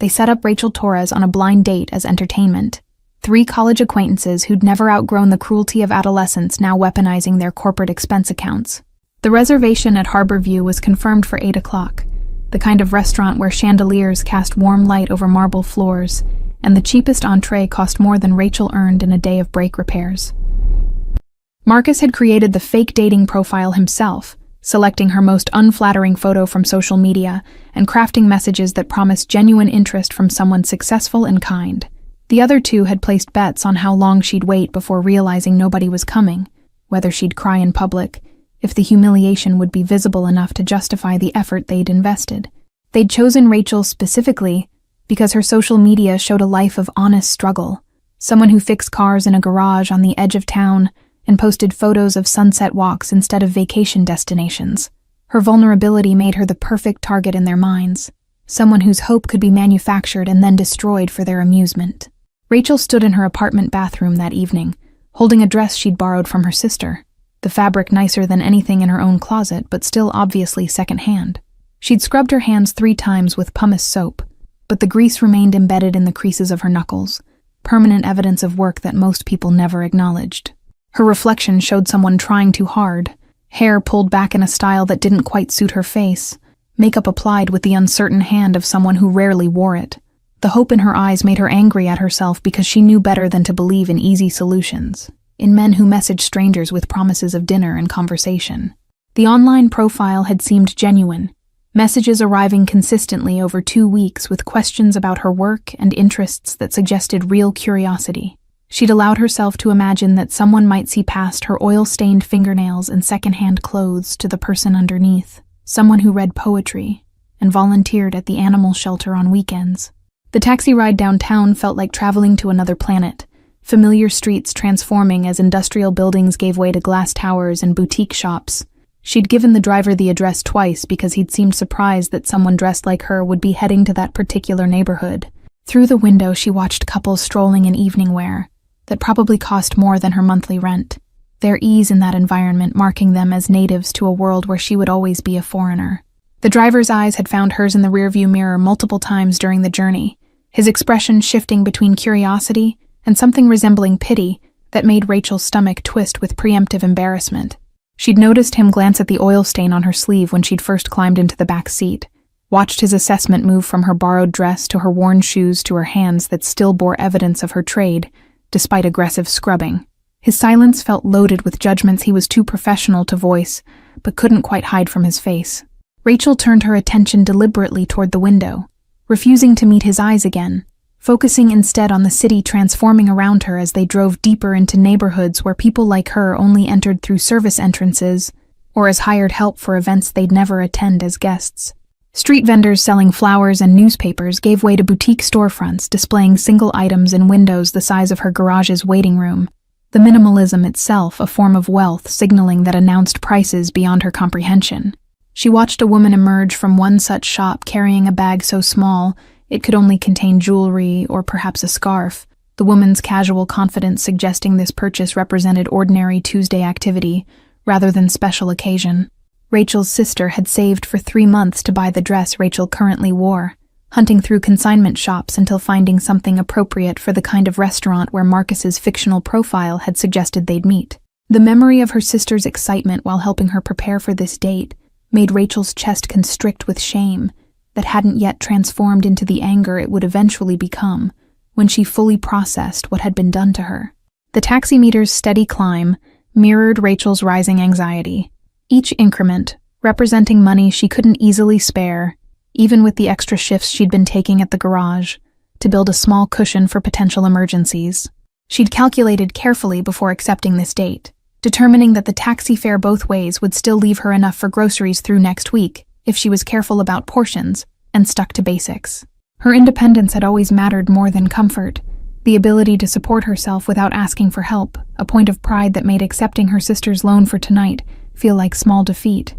they set up Rachel Torres on a blind date as entertainment. 3 college acquaintances who'd never outgrown the cruelty of adolescence now weaponizing their corporate expense accounts. The reservation at Harborview was confirmed for 8 o'clock, the kind of restaurant where chandeliers cast warm light over marble floors, and the cheapest entree cost more than Rachel earned in a day of brake repairs. Marcus had created the fake dating profile himself, selecting her most unflattering photo from social media and crafting messages that promised genuine interest from someone successful and kind. The other 2 had placed bets on how long she'd wait before realizing nobody was coming, whether she'd cry in public, if the humiliation would be visible enough to justify the effort they'd invested. They'd chosen Rachel specifically because her social media showed a life of honest struggle, someone who fixed cars in a garage on the edge of town and posted photos of sunset walks instead of vacation destinations. Her vulnerability made her the perfect target in their minds, someone whose hope could be manufactured and then destroyed for their amusement. Rachel stood in her apartment bathroom that evening, holding a dress she'd borrowed from her sister, the fabric nicer than anything in her own closet, but still obviously secondhand. She'd scrubbed her hands 3 times with pumice soap, but the grease remained embedded in the creases of her knuckles, permanent evidence of work that most people never acknowledged. Her reflection showed someone trying too hard, hair pulled back in a style that didn't quite suit her face, makeup applied with the uncertain hand of someone who rarely wore it. The hope in her eyes made her angry at herself because she knew better than to believe in easy solutions, in men who messaged strangers with promises of dinner and conversation. The online profile had seemed genuine, messages arriving consistently over 2 weeks with questions about her work and interests that suggested real curiosity. She'd allowed herself to imagine that someone might see past her oil-stained fingernails and secondhand clothes to the person underneath, someone who read poetry and volunteered at the animal shelter on weekends. The taxi ride downtown felt like traveling to another planet, familiar streets transforming as industrial buildings gave way to glass towers and boutique shops. She'd given the driver the address twice because he'd seemed surprised that someone dressed like her would be heading to that particular neighborhood. Through the window, she watched couples strolling in evening wear that probably cost more than her monthly rent, their ease in that environment marking them as natives to a world where she would always be a foreigner. The driver's eyes had found hers in the rearview mirror multiple times during the journey, his expression shifting between curiosity and something resembling pity that made Rachel's stomach twist with preemptive embarrassment. She'd noticed him glance at the oil stain on her sleeve when she'd first climbed into the back seat, watched his assessment move from her borrowed dress to her worn shoes to her hands that still bore evidence of her trade, despite aggressive scrubbing. His silence felt loaded with judgments he was too professional to voice, but couldn't quite hide from his face. Rachel turned her attention deliberately toward the window, refusing to meet his eyes again, focusing instead on the city transforming around her as they drove deeper into neighborhoods where people like her only entered through service entrances or as hired help for events they'd never attend as guests. Street vendors selling flowers and newspapers gave way to boutique storefronts displaying single items in windows the size of her garage's waiting room, the minimalism itself a form of wealth signaling that announced prices beyond her comprehension. She watched a woman emerge from one such shop carrying a bag so small it could only contain jewelry or perhaps a scarf, the woman's casual confidence suggesting this purchase represented ordinary Tuesday activity rather than special occasion. Rachel's sister had saved for 3 months to buy the dress Rachel currently wore, hunting through consignment shops until finding something appropriate for the kind of restaurant where Marcus's fictional profile had suggested they'd meet. The memory of her sister's excitement while helping her prepare for this date made Rachel's chest constrict with shame that hadn't yet transformed into the anger it would eventually become when she fully processed what had been done to her. The taximeter's steady climb mirrored Rachel's rising anxiety, each increment representing money she couldn't easily spare, even with the extra shifts she'd been taking at the garage, to build a small cushion for potential emergencies. She'd calculated carefully before accepting this date, determining that the taxi fare both ways would still leave her enough for groceries through next week if she was careful about portions and stuck to basics. Her independence had always mattered more than comfort, the ability to support herself without asking for help, a point of pride that made accepting her sister's loan for tonight feel like small defeat.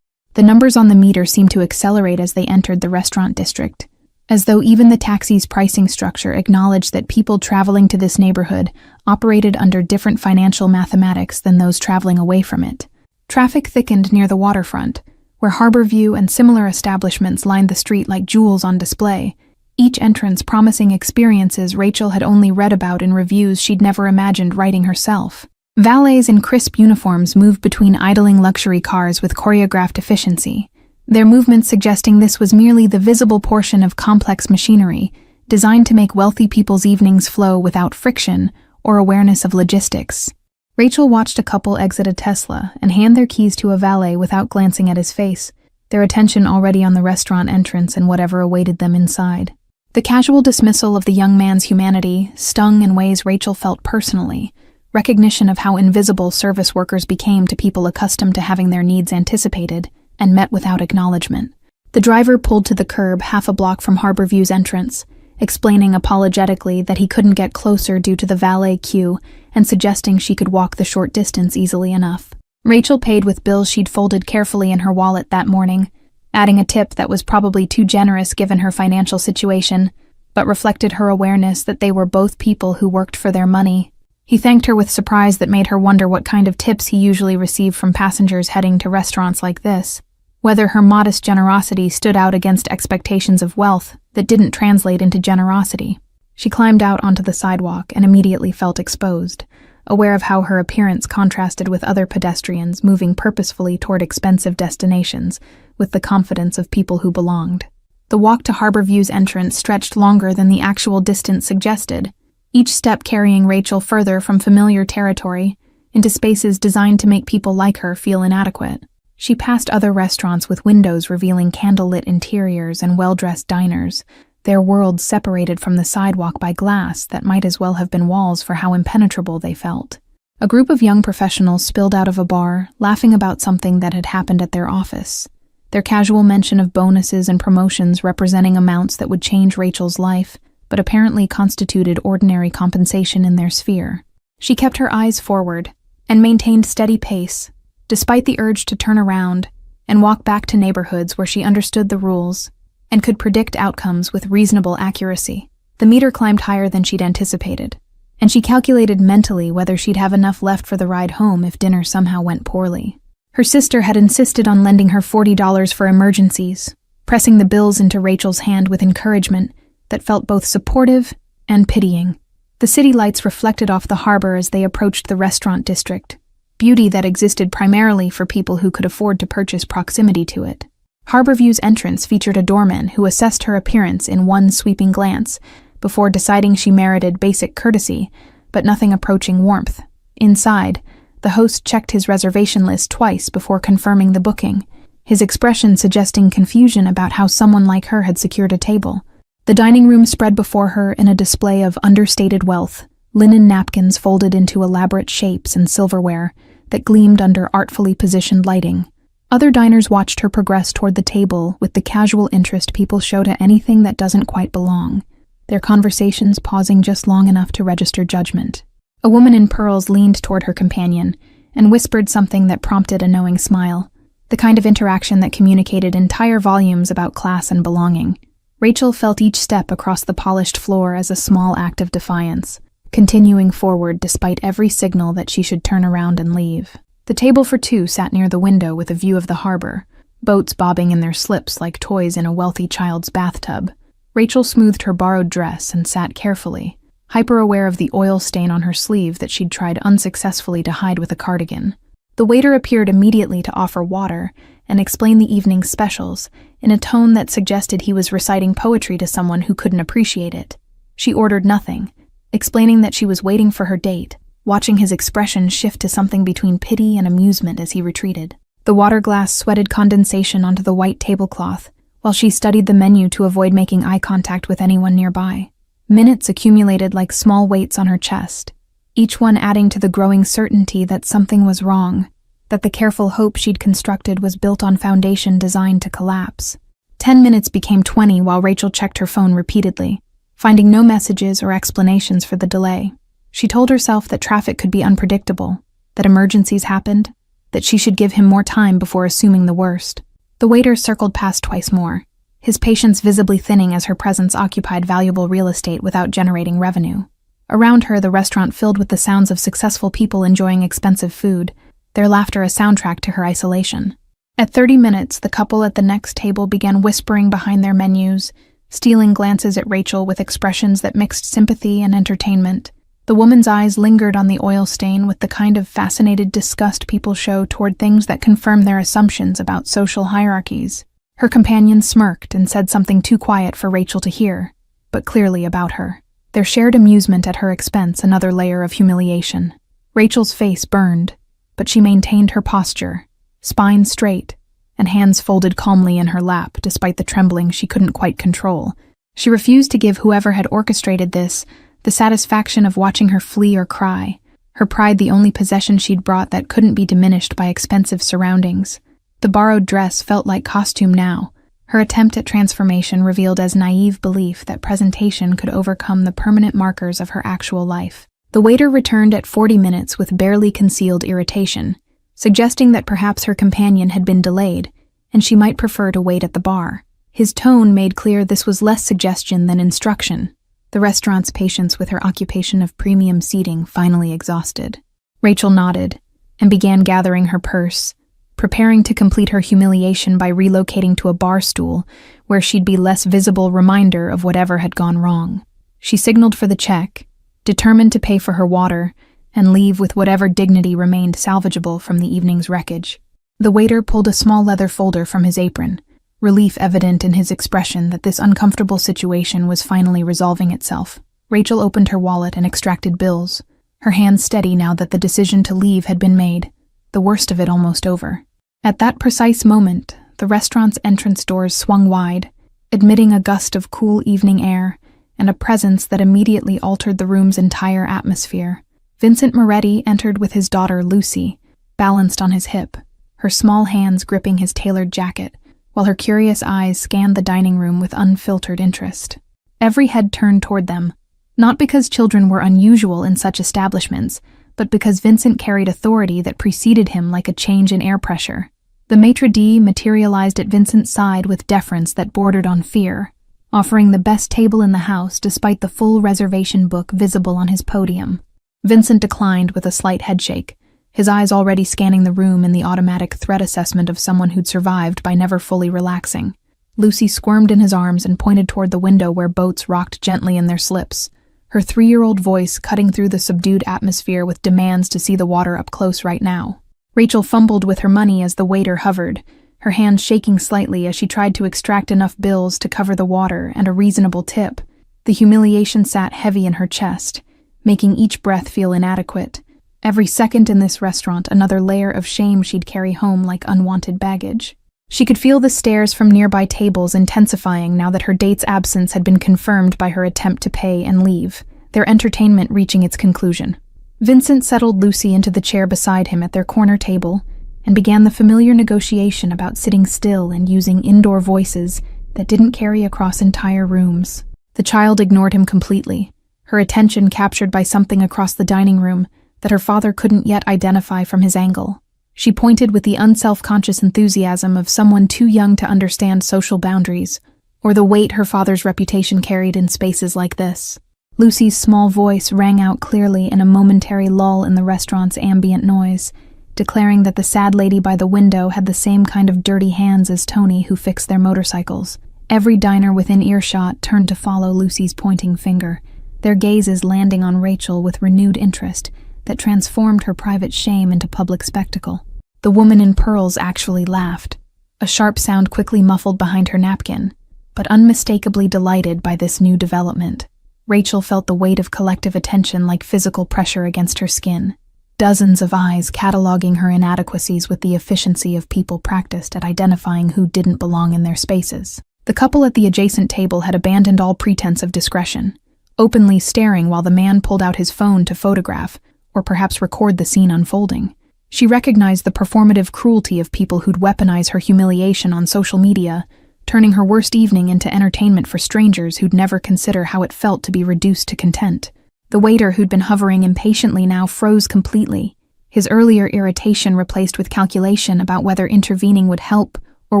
The numbers on the meter seemed to accelerate as they entered the restaurant district, as though even the taxi's pricing structure acknowledged that people traveling to this neighborhood operated under different financial mathematics than those traveling away from it. Traffic thickened near the waterfront, where Harborview and similar establishments lined the street like jewels on display, each entrance promising experiences Rachel had only read about in reviews she'd never imagined writing herself. Valets in crisp uniforms moved between idling luxury cars with choreographed efficiency, their movements suggesting this was merely the visible portion of complex machinery designed to make wealthy people's evenings flow without friction or awareness of logistics. Rachel watched a couple exit a Tesla and hand their keys to a valet without glancing at his face, their attention already on the restaurant entrance and whatever awaited them inside. The casual dismissal of the young man's humanity stung in ways Rachel felt personally, recognition of how invisible service workers became to people accustomed to having their needs anticipated and met without acknowledgement. The driver pulled to the curb half a block from Harborview's entrance, explaining apologetically that he couldn't get closer due to the valet queue and suggesting she could walk the short distance easily enough. Rachel paid with bills she'd folded carefully in her wallet that morning, adding a tip that was probably too generous given her financial situation, but reflected her awareness that they were both people who worked for their money. He thanked her with surprise that made her wonder what kind of tips he usually received from passengers heading to restaurants like this, whether her modest generosity stood out against expectations of wealth that didn't translate into generosity. She climbed out onto the sidewalk and immediately felt exposed, aware of how her appearance contrasted with other pedestrians moving purposefully toward expensive destinations with the confidence of people who belonged. The walk to Harborview's entrance stretched longer than the actual distance suggested, each step carrying Rachel further from familiar territory into spaces designed to make people like her feel inadequate. She passed other restaurants with windows revealing candlelit interiors and well-dressed diners, their worlds separated from the sidewalk by glass that might as well have been walls for how impenetrable they felt. A group of young professionals spilled out of a bar, laughing about something that had happened at their office, their casual mention of bonuses and promotions representing amounts that would change Rachel's life, but apparently constituted ordinary compensation in their sphere. She kept her eyes forward and maintained steady pace, despite the urge to turn around and walk back to neighborhoods where she understood the rules and could predict outcomes with reasonable accuracy. The meter climbed higher than she'd anticipated, and she calculated mentally whether she'd have enough left for the ride home if dinner somehow went poorly. Her sister had insisted on lending her $40 for emergencies, pressing the bills into Rachel's hand with encouragement that felt both supportive and pitying. The city lights reflected off the harbor as they approached the restaurant district, beauty that existed primarily for people who could afford to purchase proximity to it. Harborview's entrance featured a doorman who assessed her appearance in one sweeping glance before deciding she merited basic courtesy, but nothing approaching warmth. Inside, the host checked his reservation list twice before confirming the booking, his expression suggesting confusion about how someone like her had secured a table. The dining room spread before her in a display of understated wealth, linen napkins folded into elaborate shapes and silverware that gleamed under artfully positioned lighting. Other diners watched her progress toward the table with the casual interest people show to anything that doesn't quite belong, their conversations pausing just long enough to register judgment. A woman in pearls leaned toward her companion and whispered something that prompted a knowing smile, the kind of interaction that communicated entire volumes about class and belonging. Rachel felt each step across the polished floor as a small act of defiance, continuing forward despite every signal that she should turn around and leave. The table for two sat near the window with a view of the harbor, boats bobbing in their slips like toys in a wealthy child's bathtub. Rachel smoothed her borrowed dress and sat carefully, hyper-aware of the oil stain on her sleeve that she'd tried unsuccessfully to hide with a cardigan. The waiter appeared immediately to offer water and explain the evening's specials in a tone that suggested he was reciting poetry to someone who couldn't appreciate it. She ordered nothing, explaining that she was waiting for her date, watching his expression shift to something between pity and amusement as he retreated. The water glass sweated condensation onto the white tablecloth, while she studied the menu to avoid making eye contact with anyone nearby. Minutes accumulated like small weights on her chest, each one adding to the growing certainty that something was wrong, that the careful hope she'd constructed was built on foundation designed to collapse. 10 minutes became 20 while Rachel checked her phone repeatedly, finding no messages or explanations for the delay. She told herself that traffic could be unpredictable, that emergencies happened, that she should give him more time before assuming the worst. The waiter circled past twice more, his patience visibly thinning as her presence occupied valuable real estate without generating revenue. Around her, the restaurant filled with the sounds of successful people enjoying expensive food, their laughter a soundtrack to her isolation. At 30 minutes, the couple at the next table began whispering behind their menus, stealing glances at Rachel with expressions that mixed sympathy and entertainment. The woman's eyes lingered on the oil stain with the kind of fascinated disgust people show toward things that confirm their assumptions about social hierarchies. Her companion smirked and said something too quiet for Rachel to hear, but clearly about her. Their shared amusement at her expense another layer of humiliation. Rachel's face burned, but she maintained her posture, spine straight, and hands folded calmly in her lap despite the trembling she couldn't quite control. She refused to give whoever had orchestrated this the satisfaction of watching her flee or cry, her pride the only possession she'd brought that couldn't be diminished by expensive surroundings. The borrowed dress felt like costume now. Her attempt at transformation revealed as naive belief that presentation could overcome the permanent markers of her actual life. The waiter returned at 40 minutes with barely concealed irritation, suggesting that perhaps her companion had been delayed, and she might prefer to wait at the bar. His tone made clear this was less suggestion than instruction. The restaurant's patience with her occupation of premium seating finally exhausted. Rachel nodded and began gathering her purse, preparing to complete her humiliation by relocating to a bar stool where she'd be less visible reminder of whatever had gone wrong. She signaled for the check, determined to pay for her water and leave with whatever dignity remained salvageable from the evening's wreckage. The waiter pulled a small leather folder from his apron, relief evident in his expression that this uncomfortable situation was finally resolving itself. Rachel opened her wallet and extracted bills, her hands steady now that the decision to leave had been made, the worst of it almost over. At that precise moment, the restaurant's entrance doors swung wide, admitting a gust of cool evening air and a presence that immediately altered the room's entire atmosphere. Vincent Moretti entered with his daughter Lucy, balanced on his hip, her small hands gripping his tailored jacket, while her curious eyes scanned the dining room with unfiltered interest. Every head turned toward them, not because children were unusual in such establishments, but because Vincent carried authority that preceded him like a change in air pressure. The maitre d' materialized at Vincent's side with deference that bordered on fear, offering the best table in the house despite the full reservation book visible on his podium. Vincent declined with a slight headshake, his eyes already scanning the room in the automatic threat assessment of someone who'd survived by never fully relaxing. Lucy squirmed in his arms and pointed toward the window where boats rocked gently in their slips, her 3-year-old voice cutting through the subdued atmosphere with demands to see the water up close right now. Rachel fumbled with her money as the waiter hovered, her hands shaking slightly as she tried to extract enough bills to cover the water and a reasonable tip. The humiliation sat heavy in her chest, making each breath feel inadequate. Every second in this restaurant, another layer of shame she'd carry home like unwanted baggage. She could feel the stares from nearby tables intensifying now that her date's absence had been confirmed by her attempt to pay and leave, their entertainment reaching its conclusion. Vincent settled Lucy into the chair beside him at their corner table and began the familiar negotiation about sitting still and using indoor voices that didn't carry across entire rooms. The child ignored him completely, her attention captured by something across the dining room that her father couldn't yet identify from his angle. She pointed with the unself-conscious enthusiasm of someone too young to understand social boundaries, or the weight her father's reputation carried in spaces like this. Lucy's small voice rang out clearly in a momentary lull in the restaurant's ambient noise, declaring that the sad lady by the window had the same kind of dirty hands as Tony who fixed their motorcycles. Every diner within earshot turned to follow Lucy's pointing finger, their gazes landing on Rachel with renewed interest that transformed her private shame into public spectacle. The woman in pearls actually laughed, a sharp sound quickly muffled behind her napkin, but unmistakably delighted by this new development. Rachel felt the weight of collective attention like physical pressure against her skin, dozens of eyes cataloging her inadequacies with the efficiency of people practiced at identifying who didn't belong in their spaces. The couple at the adjacent table had abandoned all pretense of discretion, openly staring while the man pulled out his phone to photograph, or perhaps record the scene unfolding. She recognized the performative cruelty of people who'd weaponize her humiliation on social media, turning her worst evening into entertainment for strangers who'd never consider how it felt to be reduced to content. The waiter who'd been hovering impatiently now froze completely, his earlier irritation replaced with calculation about whether intervening would help or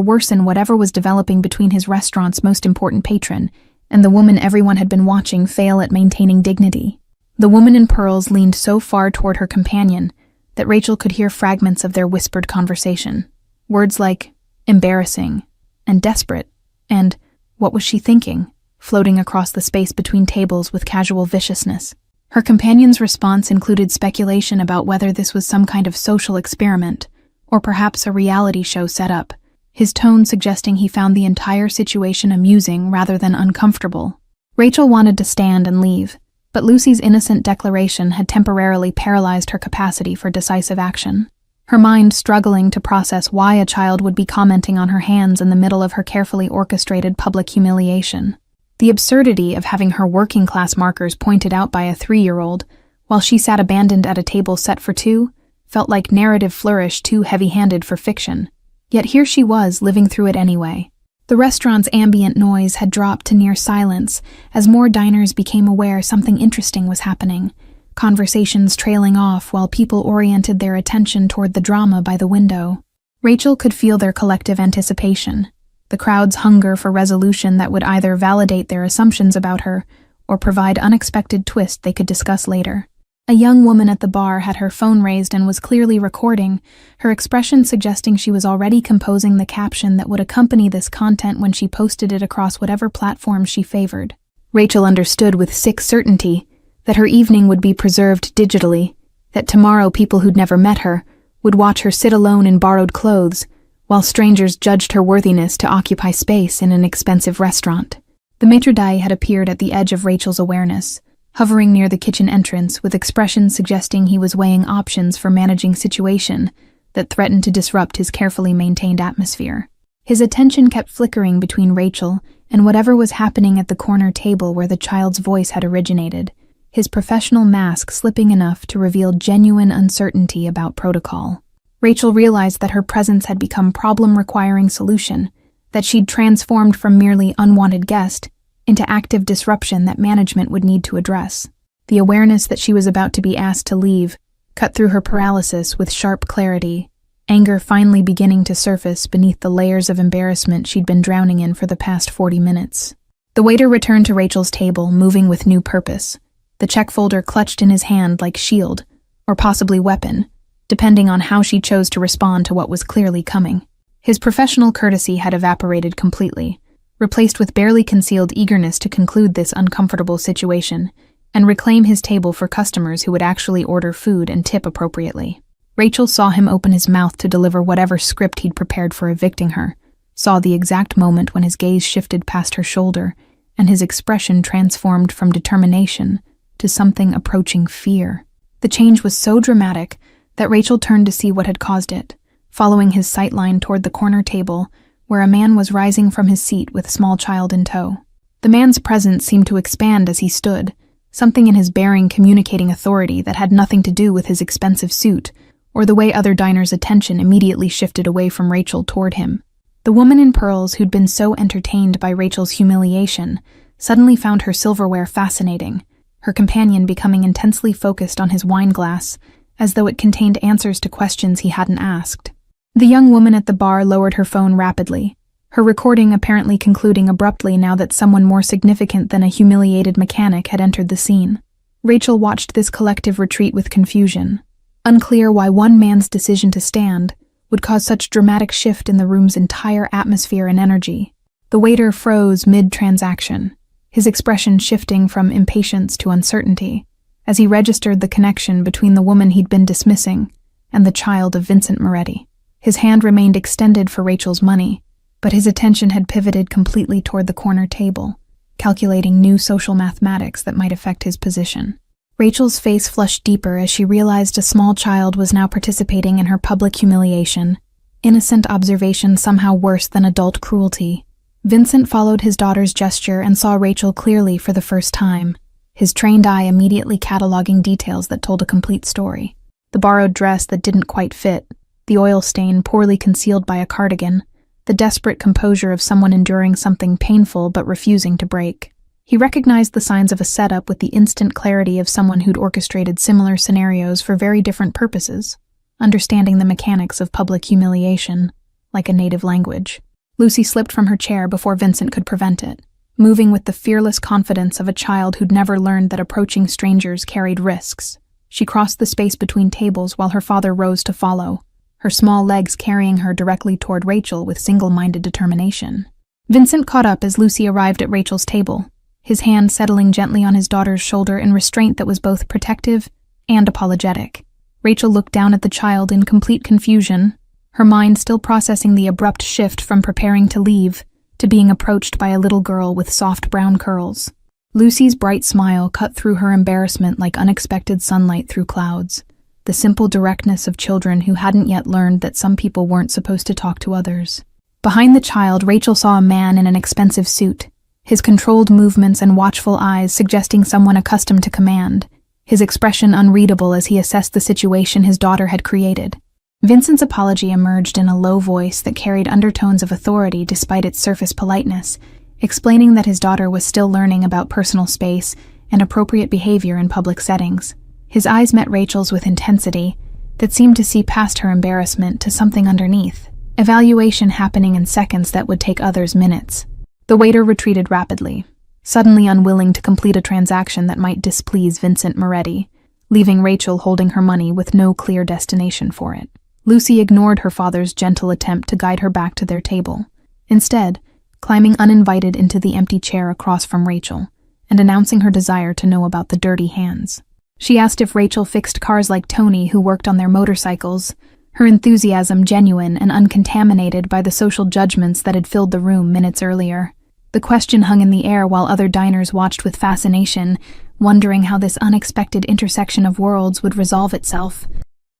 worsen whatever was developing between his restaurant's most important patron and the woman everyone had been watching fail at maintaining dignity. The woman in pearls leaned so far toward her companion that Rachel could hear fragments of their whispered conversation. Words like embarrassing and desperate and what was she thinking? floating across the space between tables with casual viciousness. Her companion's response included speculation about whether this was some kind of social experiment, or perhaps a reality show setup, his tone suggesting he found the entire situation amusing rather than uncomfortable. Rachel wanted to stand and leave, but Lucy's innocent declaration had temporarily paralyzed her capacity for decisive action. Her mind struggling to process why a child would be commenting on her hands in the middle of her carefully orchestrated public humiliation. The absurdity of having her working-class markers pointed out by a 3-year-old, while she sat abandoned at a table set for 2, felt like narrative flourish too heavy-handed for fiction. Yet here she was, living through it anyway. The restaurant's ambient noise had dropped to near silence as more diners became aware something interesting was happening, conversations trailing off while people oriented their attention toward the drama by the window. Rachel could feel their collective anticipation, the crowd's hunger for resolution that would either validate their assumptions about her or provide unexpected twist they could discuss later. A young woman at the bar had her phone raised and was clearly recording, her expression suggesting she was already composing the caption that would accompany this content when she posted it across whatever platform she favored. Rachel understood with sick certainty that her evening would be preserved digitally, that tomorrow people who'd never met her would watch her sit alone in borrowed clothes, while strangers judged her worthiness to occupy space in an expensive restaurant. The maitre d' had appeared at the edge of Rachel's awareness, hovering near the kitchen entrance with expressions suggesting he was weighing options for managing situation that threatened to disrupt his carefully maintained atmosphere. His attention kept flickering between Rachel and whatever was happening at the corner table where the child's voice had originated, his professional mask slipping enough to reveal genuine uncertainty about protocol. Rachel realized that her presence had become problem-requiring solution, that she'd transformed from merely unwanted guest into active disruption that management would need to address. The awareness that she was about to be asked to leave cut through her paralysis with sharp clarity, anger finally beginning to surface beneath the layers of embarrassment she'd been drowning in for the past 40 minutes. The waiter returned to Rachel's table, moving with new purpose, the check folder clutched in his hand like shield, or possibly weapon, depending on how she chose to respond to what was clearly coming. His professional courtesy had evaporated completely, replaced with barely concealed eagerness to conclude this uncomfortable situation and reclaim his table for customers who would actually order food and tip appropriately. Rachel saw him open his mouth to deliver whatever script he'd prepared for evicting her, saw the exact moment when his gaze shifted past her shoulder and his expression transformed from determination to something approaching fear. The change was so dramatic that Rachel turned to see what had caused it, following his sightline toward the corner table where a man was rising from his seat with a small child in tow. The man's presence seemed to expand as he stood, something in his bearing communicating authority that had nothing to do with his expensive suit or the way other diners' attention immediately shifted away from Rachel toward him. The woman in pearls who'd been so entertained by Rachel's humiliation suddenly found her silverware fascinating, her companion becoming intensely focused on his wine glass as though it contained answers to questions he hadn't asked. The young woman at the bar lowered her phone rapidly, her recording apparently concluding abruptly now that someone more significant than a humiliated mechanic had entered the scene. Rachel watched this collective retreat with confusion, unclear why one man's decision to stand would cause such dramatic shift in the room's entire atmosphere and energy. The waiter froze mid-transaction, his expression shifting from impatience to uncertainty, as he registered the connection between the woman he'd been dismissing and the child of Vincent Moretti. His hand remained extended for Rachel's money, but his attention had pivoted completely toward the corner table, calculating new social mathematics that might affect his position. Rachel's face flushed deeper as she realized a small child was now participating in her public humiliation, innocent observation somehow worse than adult cruelty. Vincent followed his daughter's gesture and saw Rachel clearly for the first time, his trained eye immediately cataloging details that told a complete story. The borrowed dress that didn't quite fit, the oil stain poorly concealed by a cardigan, the desperate composure of someone enduring something painful but refusing to break. He recognized the signs of a setup with the instant clarity of someone who'd orchestrated similar scenarios for very different purposes, understanding the mechanics of public humiliation, like a native language. Lucy slipped from her chair before Vincent could prevent it, moving with the fearless confidence of a child who'd never learned that approaching strangers carried risks. She crossed the space between tables while her father rose to follow, her small legs carrying her directly toward Rachel with single-minded determination. Vincent caught up as Lucy arrived at Rachel's table, his hand settling gently on his daughter's shoulder in restraint that was both protective and apologetic. Rachel looked down at the child in complete confusion, her mind still processing the abrupt shift from preparing to leave to being approached by a little girl with soft brown curls. Lucy's bright smile cut through her embarrassment like unexpected sunlight through clouds, the simple directness of children who hadn't yet learned that some people weren't supposed to talk to others. Behind the child, Rachel saw a man in an expensive suit, his controlled movements and watchful eyes suggesting someone accustomed to command, his expression unreadable as he assessed the situation his daughter had created. Vincent's apology emerged in a low voice that carried undertones of authority despite its surface politeness, explaining that his daughter was still learning about personal space and appropriate behavior in public settings. His eyes met Rachel's with intensity that seemed to see past her embarrassment to something underneath, evaluation happening in seconds that would take others minutes. The waiter retreated rapidly, suddenly unwilling to complete a transaction that might displease Vincent Moretti, leaving Rachel holding her money with no clear destination for it. Lucy ignored her father's gentle attempt to guide her back to their table, instead climbing uninvited into the empty chair across from Rachel and announcing her desire to know about the dirty hands. She asked if Rachel fixed cars like Tony, who worked on their motorcycles, her enthusiasm genuine and uncontaminated by the social judgments that had filled the room minutes earlier. The question hung in the air while other diners watched with fascination, wondering how this unexpected intersection of worlds would resolve itself.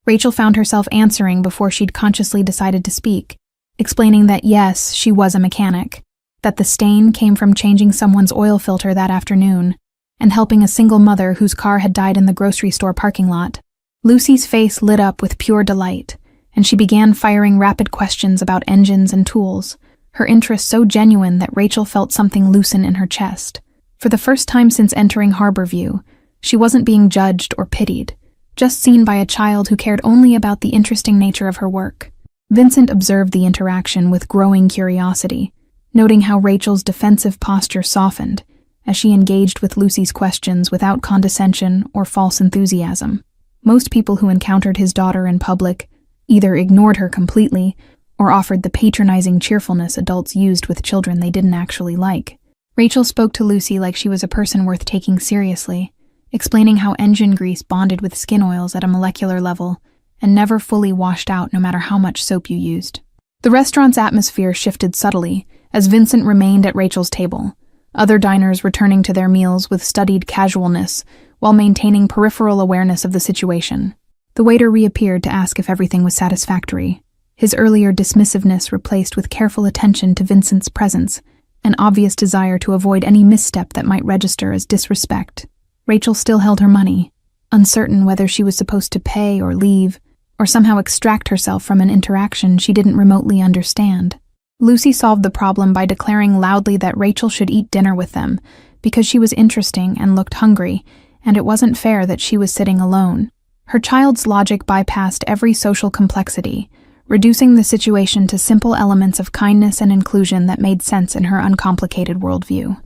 Rachel found herself answering before she'd consciously decided to speak, explaining that yes, she was a mechanic, that the stain came from changing someone's oil filter that afternoon, and helping a single mother whose car had died in the grocery store parking lot. Lucy's face lit up with pure delight, and she began firing rapid questions about engines and tools, her interest so genuine that Rachel felt something loosen in her chest. For the first time since entering Harborview, she wasn't being judged or pitied, just seen by a child who cared only about the interesting nature of her work. Vincent observed the interaction with growing curiosity, noting how Rachel's defensive posture softened as she engaged with Lucy's questions without condescension or false enthusiasm. Most people who encountered his daughter in public either ignored her completely or offered the patronizing cheerfulness adults used with children they didn't actually like. Rachel spoke to Lucy like she was a person worth taking seriously, explaining how engine grease bonded with skin oils at a molecular level and never fully washed out no matter how much soap you used. The restaurant's atmosphere shifted subtly as Vincent remained at Rachel's table, other diners returning to their meals with studied casualness while maintaining peripheral awareness of the situation. The waiter reappeared to ask if everything was satisfactory, his earlier dismissiveness replaced with careful attention to Vincent's presence, an obvious desire to avoid any misstep that might register as disrespect. Rachel still held her money, uncertain whether she was supposed to pay or leave, or somehow extract herself from an interaction she didn't remotely understand. Lucy solved the problem by declaring loudly that Rachel should eat dinner with them because she was interesting and looked hungry, and it wasn't fair that she was sitting alone. Her child's logic bypassed every social complexity, reducing the situation to simple elements of kindness and inclusion that made sense in her uncomplicated worldview.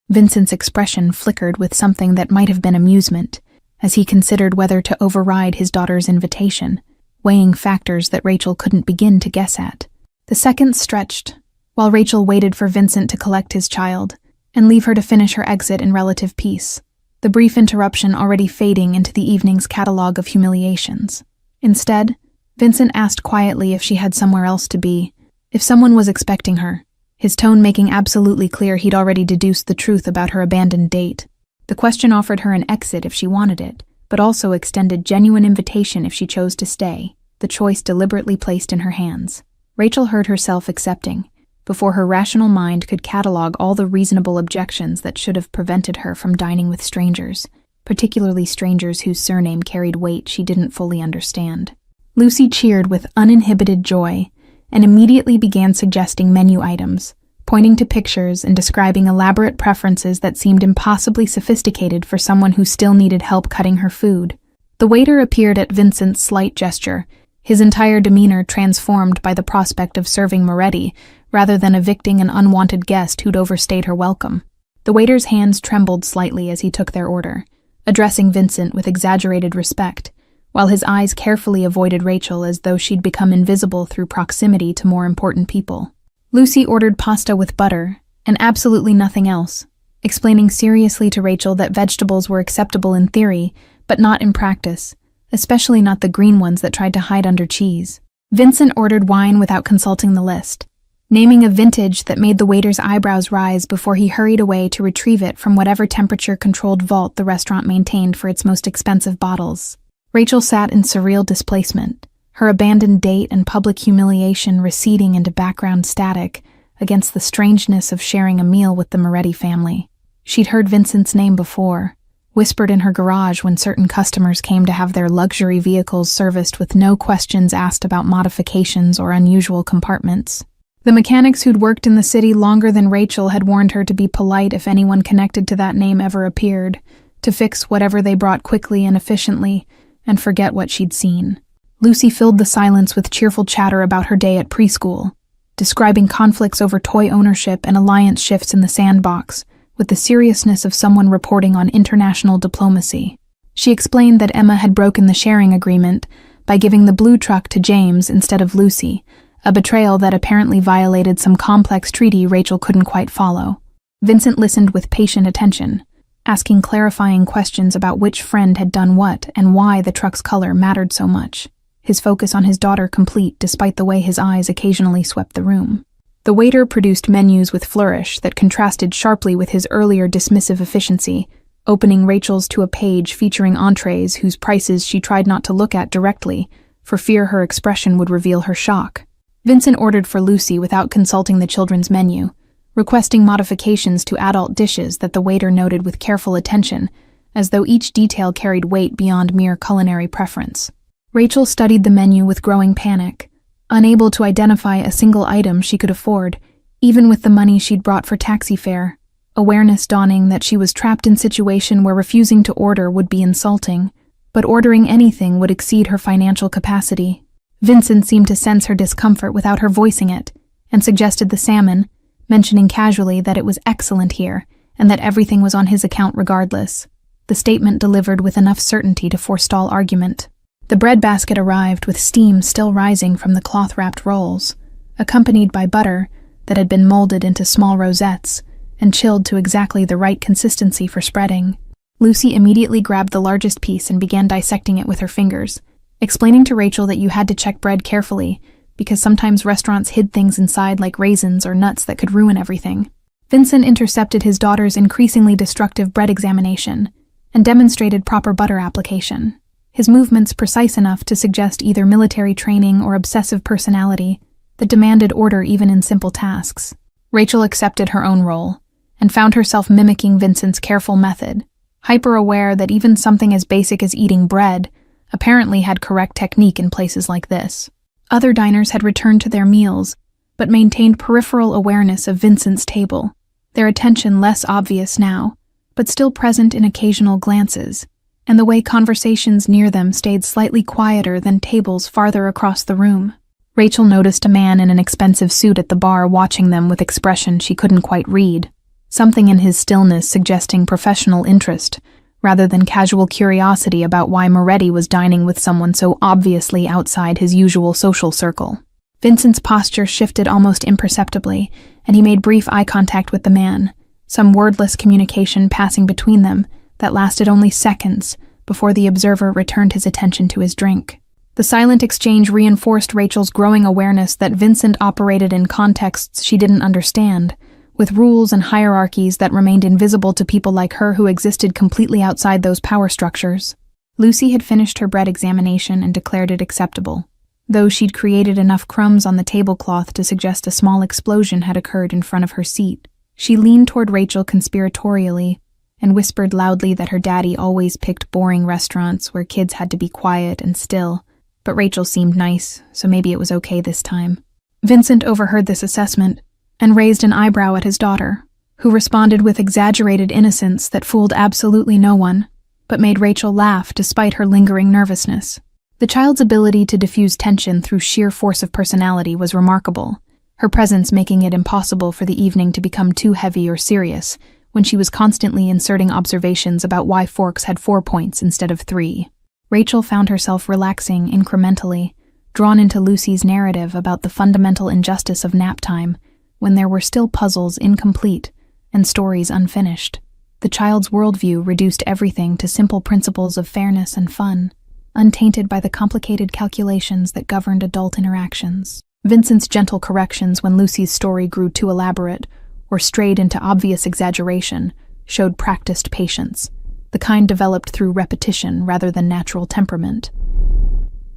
Vincent's expression flickered with something that might have been amusement, as he considered whether to override his daughter's invitation, weighing factors that Rachel couldn't begin to guess at. The seconds stretched, while Rachel waited for Vincent to collect his child and leave her to finish her exit in relative peace, the brief interruption already fading into the evening's catalog of humiliations. Instead, Vincent asked quietly if she had somewhere else to be, if someone was expecting her, his tone making absolutely clear he'd already deduced the truth about her abandoned date. The question offered her an exit if she wanted it, but also extended genuine invitation if she chose to stay, the choice deliberately placed in her hands. Rachel heard herself accepting, before her rational mind could catalog all the reasonable objections that should have prevented her from dining with strangers, particularly strangers whose surname carried weight she didn't fully understand. Lucy cheered with uninhibited joy and immediately began suggesting menu items, pointing to pictures and describing elaborate preferences that seemed impossibly sophisticated for someone who still needed help cutting her food. The waiter appeared at Vincent's slight gesture, his entire demeanor transformed by the prospect of serving Moretti rather than evicting an unwanted guest who'd overstayed her welcome. The waiter's hands trembled slightly as he took their order, addressing Vincent with exaggerated respect, while his eyes carefully avoided Rachel as though she'd become invisible through proximity to more important people. Lucy ordered pasta with butter, and absolutely nothing else, explaining seriously to Rachel that vegetables were acceptable in theory, but not in practice, especially not the green ones that tried to hide under cheese. Vincent ordered wine without consulting the list, naming a vintage that made the waiter's eyebrows rise before he hurried away to retrieve it from whatever temperature-controlled vault the restaurant maintained for its most expensive bottles. Rachel sat in surreal displacement, her abandoned date and public humiliation receding into background static against the strangeness of sharing a meal with the Moretti family. She'd heard Vincent's name before, whispered in her garage when certain customers came to have their luxury vehicles serviced with no questions asked about modifications or unusual compartments. The mechanics who'd worked in the city longer than Rachel had warned her to be polite if anyone connected to that name ever appeared, to fix whatever they brought quickly and efficiently, and forget what she'd seen. Lucy filled the silence with cheerful chatter about her day at preschool, describing conflicts over toy ownership and alliance shifts in the sandbox, with the seriousness of someone reporting on international diplomacy. She explained that Emma had broken the sharing agreement by giving the blue truck to James instead of Lucy, a betrayal that apparently violated some complex treaty Rachel couldn't quite follow. Vincent listened with patient attention, asking clarifying questions about which friend had done what and why the truck's color mattered so much, his focus on his daughter complete despite the way his eyes occasionally swept the room. The waiter produced menus with flourish that contrasted sharply with his earlier dismissive efficiency, opening Rachel's to a page featuring entrees whose prices she tried not to look at directly, for fear her expression would reveal her shock. Vincent ordered for Lucy without consulting the children's menu, requesting modifications to adult dishes that the waiter noted with careful attention, as though each detail carried weight beyond mere culinary preference. Rachel studied the menu with growing panic, unable to identify a single item she could afford, even with the money she'd brought for taxi fare, awareness dawning that she was trapped in a situation where refusing to order would be insulting, but ordering anything would exceed her financial capacity. Vincent seemed to sense her discomfort without her voicing it, and suggested the salmon, mentioning casually that it was excellent here, and that everything was on his account regardless. The statement delivered with enough certainty to forestall argument. The breadbasket arrived with steam still rising from the cloth-wrapped rolls, accompanied by butter that had been molded into small rosettes and chilled to exactly the right consistency for spreading. Lucy immediately grabbed the largest piece and began dissecting it with her fingers, explaining to Rachel that you had to check bread carefully because sometimes restaurants hid things inside like raisins or nuts that could ruin everything. Vincent intercepted his daughter's increasingly destructive bread examination and demonstrated proper butter application, his movements precise enough to suggest either military training or obsessive personality that demanded order even in simple tasks. Rachel accepted her own role and found herself mimicking Vincent's careful method, hyper-aware that even something as basic as eating bread apparently had correct technique in places like this. Other diners had returned to their meals, but maintained peripheral awareness of Vincent's table, their attention less obvious now, but still present in occasional glances, and the way conversations near them stayed slightly quieter than tables farther across the room. Rachel noticed a man in an expensive suit at the bar watching them with expression she couldn't quite read, something in his stillness suggesting professional interest, rather than casual curiosity about why Moretti was dining with someone so obviously outside his usual social circle. Vincent's posture shifted almost imperceptibly, and he made brief eye contact with the man, some wordless communication passing between them that lasted only seconds before the observer returned his attention to his drink. The silent exchange reinforced Rachel's growing awareness that Vincent operated in contexts she didn't understand, with rules and hierarchies that remained invisible to people like her who existed completely outside those power structures. Lucy had finished her bread examination and declared it acceptable, though she'd created enough crumbs on the tablecloth to suggest a small explosion had occurred in front of her seat. She leaned toward Rachel conspiratorially and whispered loudly that her daddy always picked boring restaurants where kids had to be quiet and still, but Rachel seemed nice, so maybe it was okay this time. Vincent overheard this assessment and raised an eyebrow at his daughter, who responded with exaggerated innocence that fooled absolutely no one, but made Rachel laugh despite her lingering nervousness. The child's ability to diffuse tension through sheer force of personality was remarkable, her presence making it impossible for the evening to become too heavy or serious when she was constantly inserting observations about why forks had 4 points instead of 3. Rachel found herself relaxing incrementally, drawn into Lucy's narrative about the fundamental injustice of nap time, when there were still puzzles incomplete and stories unfinished. The child's worldview reduced everything to simple principles of fairness and fun, untainted by the complicated calculations that governed adult interactions. Vincent's gentle corrections when Lucy's story grew too elaborate or strayed into obvious exaggeration showed practiced patience, the kind developed through repetition rather than natural temperament.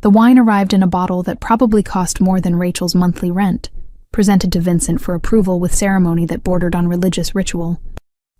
The wine arrived in a bottle that probably cost more than Rachel's monthly rent, presented to Vincent for approval with ceremony that bordered on religious ritual.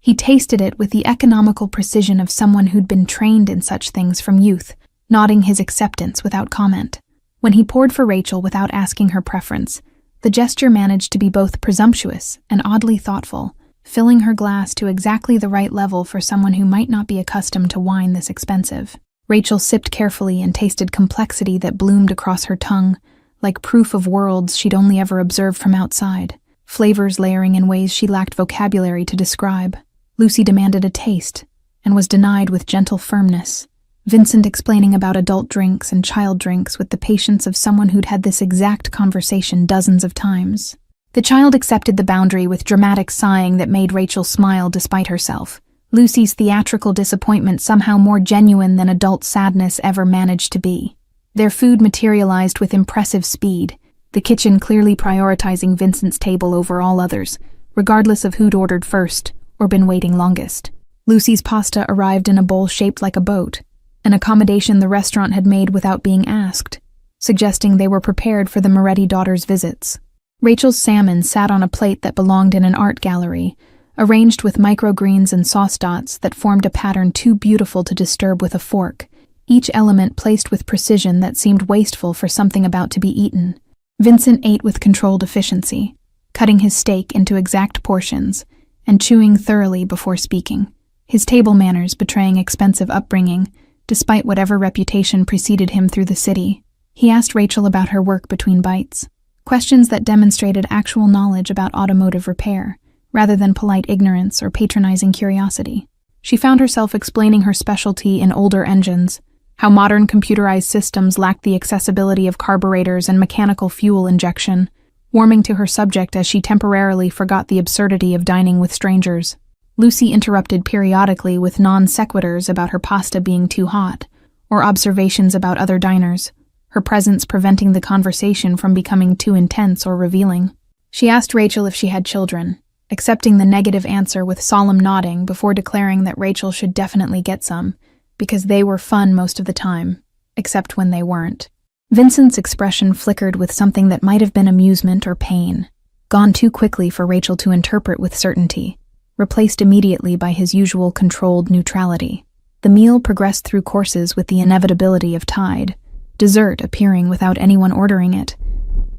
He tasted it with the economical precision of someone who'd been trained in such things from youth, nodding his acceptance without comment. When he poured for Rachel without asking her preference, the gesture managed to be both presumptuous and oddly thoughtful, filling her glass to exactly the right level for someone who might not be accustomed to wine this expensive. Rachel sipped carefully and tasted complexity that bloomed across her tongue, like proof of worlds she'd only ever observed from outside, flavors layering in ways she lacked vocabulary to describe. Lucy demanded a taste, and was denied with gentle firmness, Vincent explaining about adult drinks and child drinks with the patience of someone who'd had this exact conversation dozens of times. The child accepted the boundary with dramatic sighing that made Rachel smile despite herself, Lucy's theatrical disappointment somehow more genuine than adult sadness ever managed to be. Their food materialized with impressive speed, the kitchen clearly prioritizing Vincent's table over all others, regardless of who'd ordered first or been waiting longest. Lucy's pasta arrived in a bowl shaped like a boat, an accommodation the restaurant had made without being asked, suggesting they were prepared for the Moretti daughters' visits. Rachel's salmon sat on a plate that belonged in an art gallery, arranged with microgreens and sauce dots that formed a pattern too beautiful to disturb with a fork, each element placed with precision that seemed wasteful for something about to be eaten. Vincent ate with controlled efficiency, cutting his steak into exact portions and chewing thoroughly before speaking, his table manners betraying expensive upbringing, despite whatever reputation preceded him through the city. He asked Rachel about her work between bites, questions that demonstrated actual knowledge about automotive repair, rather than polite ignorance or patronizing curiosity. She found herself explaining her specialty in older engines, how modern computerized systems lacked the accessibility of carburetors and mechanical fuel injection, warming to her subject as she temporarily forgot the absurdity of dining with strangers. Lucy interrupted periodically with non-sequiturs about her pasta being too hot, or observations about other diners, her presence preventing the conversation from becoming too intense or revealing. She asked Rachel if she had children, accepting the negative answer with solemn nodding before declaring that Rachel should definitely get some, because they were fun most of the time, except when they weren't. Vincent's expression flickered with something that might have been amusement or pain, gone too quickly for Rachel to interpret with certainty, replaced immediately by his usual controlled neutrality. The meal progressed through courses with the inevitability of tide, dessert appearing without anyone ordering it.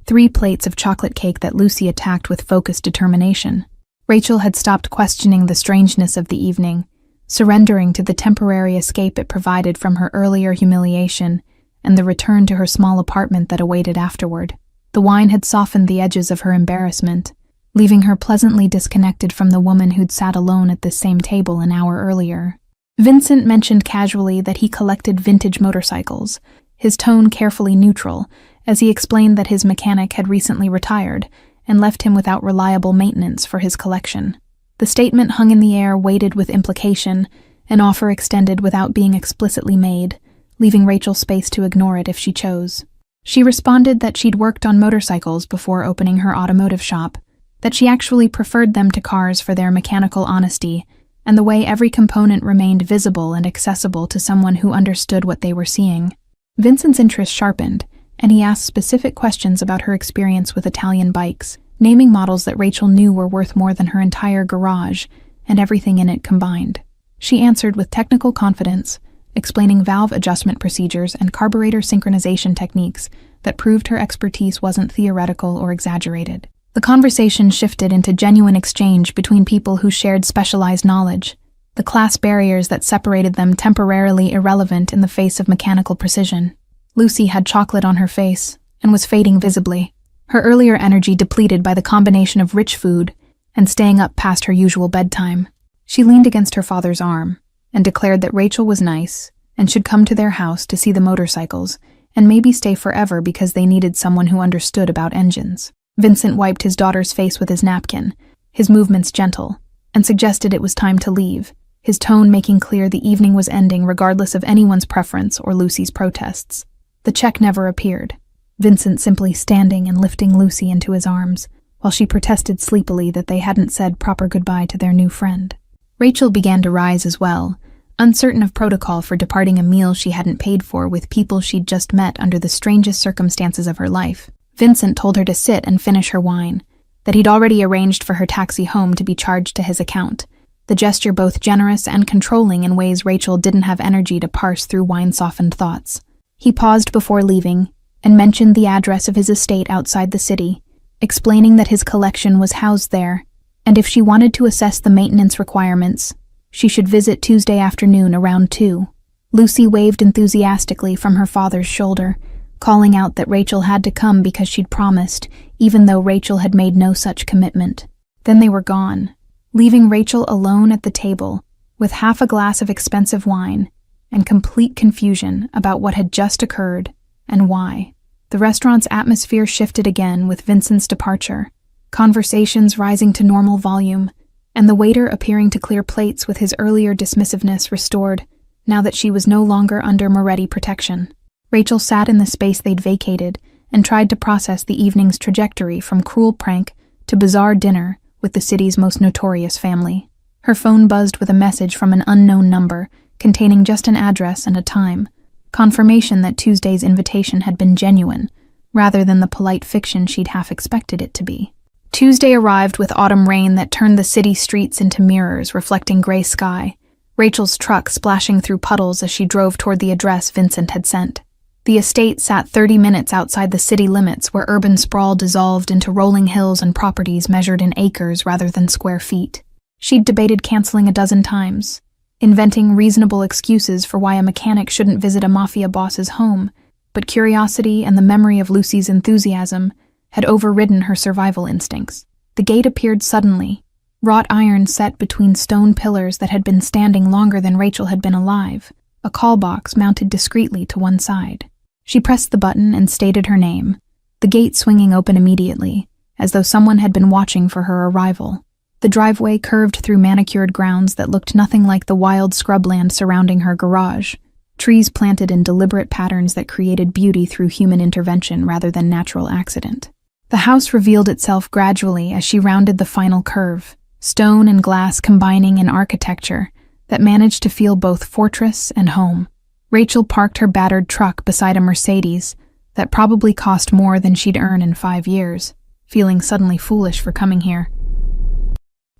3 plates of chocolate cake that Lucy attacked with focused determination. Rachel had stopped questioning the strangeness of the evening, surrendering to the temporary escape it provided from her earlier humiliation and the return to her small apartment that awaited afterward. The wine had softened the edges of her embarrassment, leaving her pleasantly disconnected from the woman who'd sat alone at this same table an hour earlier. Vincent mentioned casually that he collected vintage motorcycles, his tone carefully neutral, as he explained that his mechanic had recently retired and left him without reliable maintenance for his collection. The statement hung in the air, weighted with implication, an offer extended without being explicitly made, leaving Rachel space to ignore it if she chose. She responded that she'd worked on motorcycles before opening her automotive shop, that she actually preferred them to cars for their mechanical honesty and the way every component remained visible and accessible to someone who understood what they were seeing. Vincent's interest sharpened, and he asked specific questions about her experience with Italian bikes, naming models that Rachel knew were worth more than her entire garage and everything in it combined. She answered with technical confidence, explaining valve adjustment procedures and carburetor synchronization techniques that proved her expertise wasn't theoretical or exaggerated. The conversation shifted into genuine exchange between people who shared specialized knowledge, the class barriers that separated them temporarily irrelevant in the face of mechanical precision. Lucy had chocolate on her face and was fading visibly, her earlier energy depleted by the combination of rich food and staying up past her usual bedtime. She leaned against her father's arm and declared that Rachel was nice and should come to their house to see the motorcycles and maybe stay forever because they needed someone who understood about engines. Vincent wiped his daughter's face with his napkin, his movements gentle, and suggested it was time to leave, his tone making clear the evening was ending regardless of anyone's preference or Lucy's protests. The check never appeared, Vincent simply standing and lifting Lucy into his arms, while she protested sleepily that they hadn't said proper goodbye to their new friend. Rachel began to rise as well, uncertain of protocol for departing a meal she hadn't paid for with people she'd just met under the strangest circumstances of her life. Vincent told her to sit and finish her wine, that he'd already arranged for her taxi home to be charged to his account, the gesture both generous and controlling in ways Rachel didn't have energy to parse through wine-softened thoughts. He paused before leaving and mentioned the address of his estate outside the city, explaining that his collection was housed there, and if she wanted to assess the maintenance requirements, she should visit Tuesday afternoon around 2. Lucy waved enthusiastically from her father's shoulder, calling out that Rachel had to come because she'd promised, even though Rachel had made no such commitment. Then they were gone, leaving Rachel alone at the table, with half a glass of expensive wine, and complete confusion about what had just occurred and why. The restaurant's atmosphere shifted again with Vincent's departure, conversations rising to normal volume, and the waiter appearing to clear plates with his earlier dismissiveness restored, now that she was no longer under Moretti protection. Rachel sat in the space they'd vacated and tried to process the evening's trajectory from cruel prank to bizarre dinner with the city's most notorious family. Her phone buzzed with a message from an unknown number containing just an address and a time, confirmation that Tuesday's invitation had been genuine, rather than the polite fiction she'd half expected it to be. Tuesday arrived with autumn rain that turned the city streets into mirrors reflecting gray sky, Rachel's truck splashing through puddles as she drove toward the address Vincent had sent. The estate sat 30 minutes outside the city limits where urban sprawl dissolved into rolling hills and properties measured in acres rather than square feet. She'd debated canceling a dozen times, inventing reasonable excuses for why a mechanic shouldn't visit a mafia boss's home, but curiosity and the memory of Lucy's enthusiasm had overridden her survival instincts. The gate appeared suddenly, wrought iron set between stone pillars that had been standing longer than Rachel had been alive, a call box mounted discreetly to one side. She pressed the button and stated her name, the gate swinging open immediately, as though someone had been watching for her arrival. The driveway curved through manicured grounds that looked nothing like the wild scrubland surrounding her garage, trees planted in deliberate patterns that created beauty through human intervention rather than natural accident. The house revealed itself gradually as she rounded the final curve, stone and glass combining in architecture that managed to feel both fortress and home. Rachel parked her battered truck beside a Mercedes that probably cost more than she'd earn in 5 years, feeling suddenly foolish for coming here.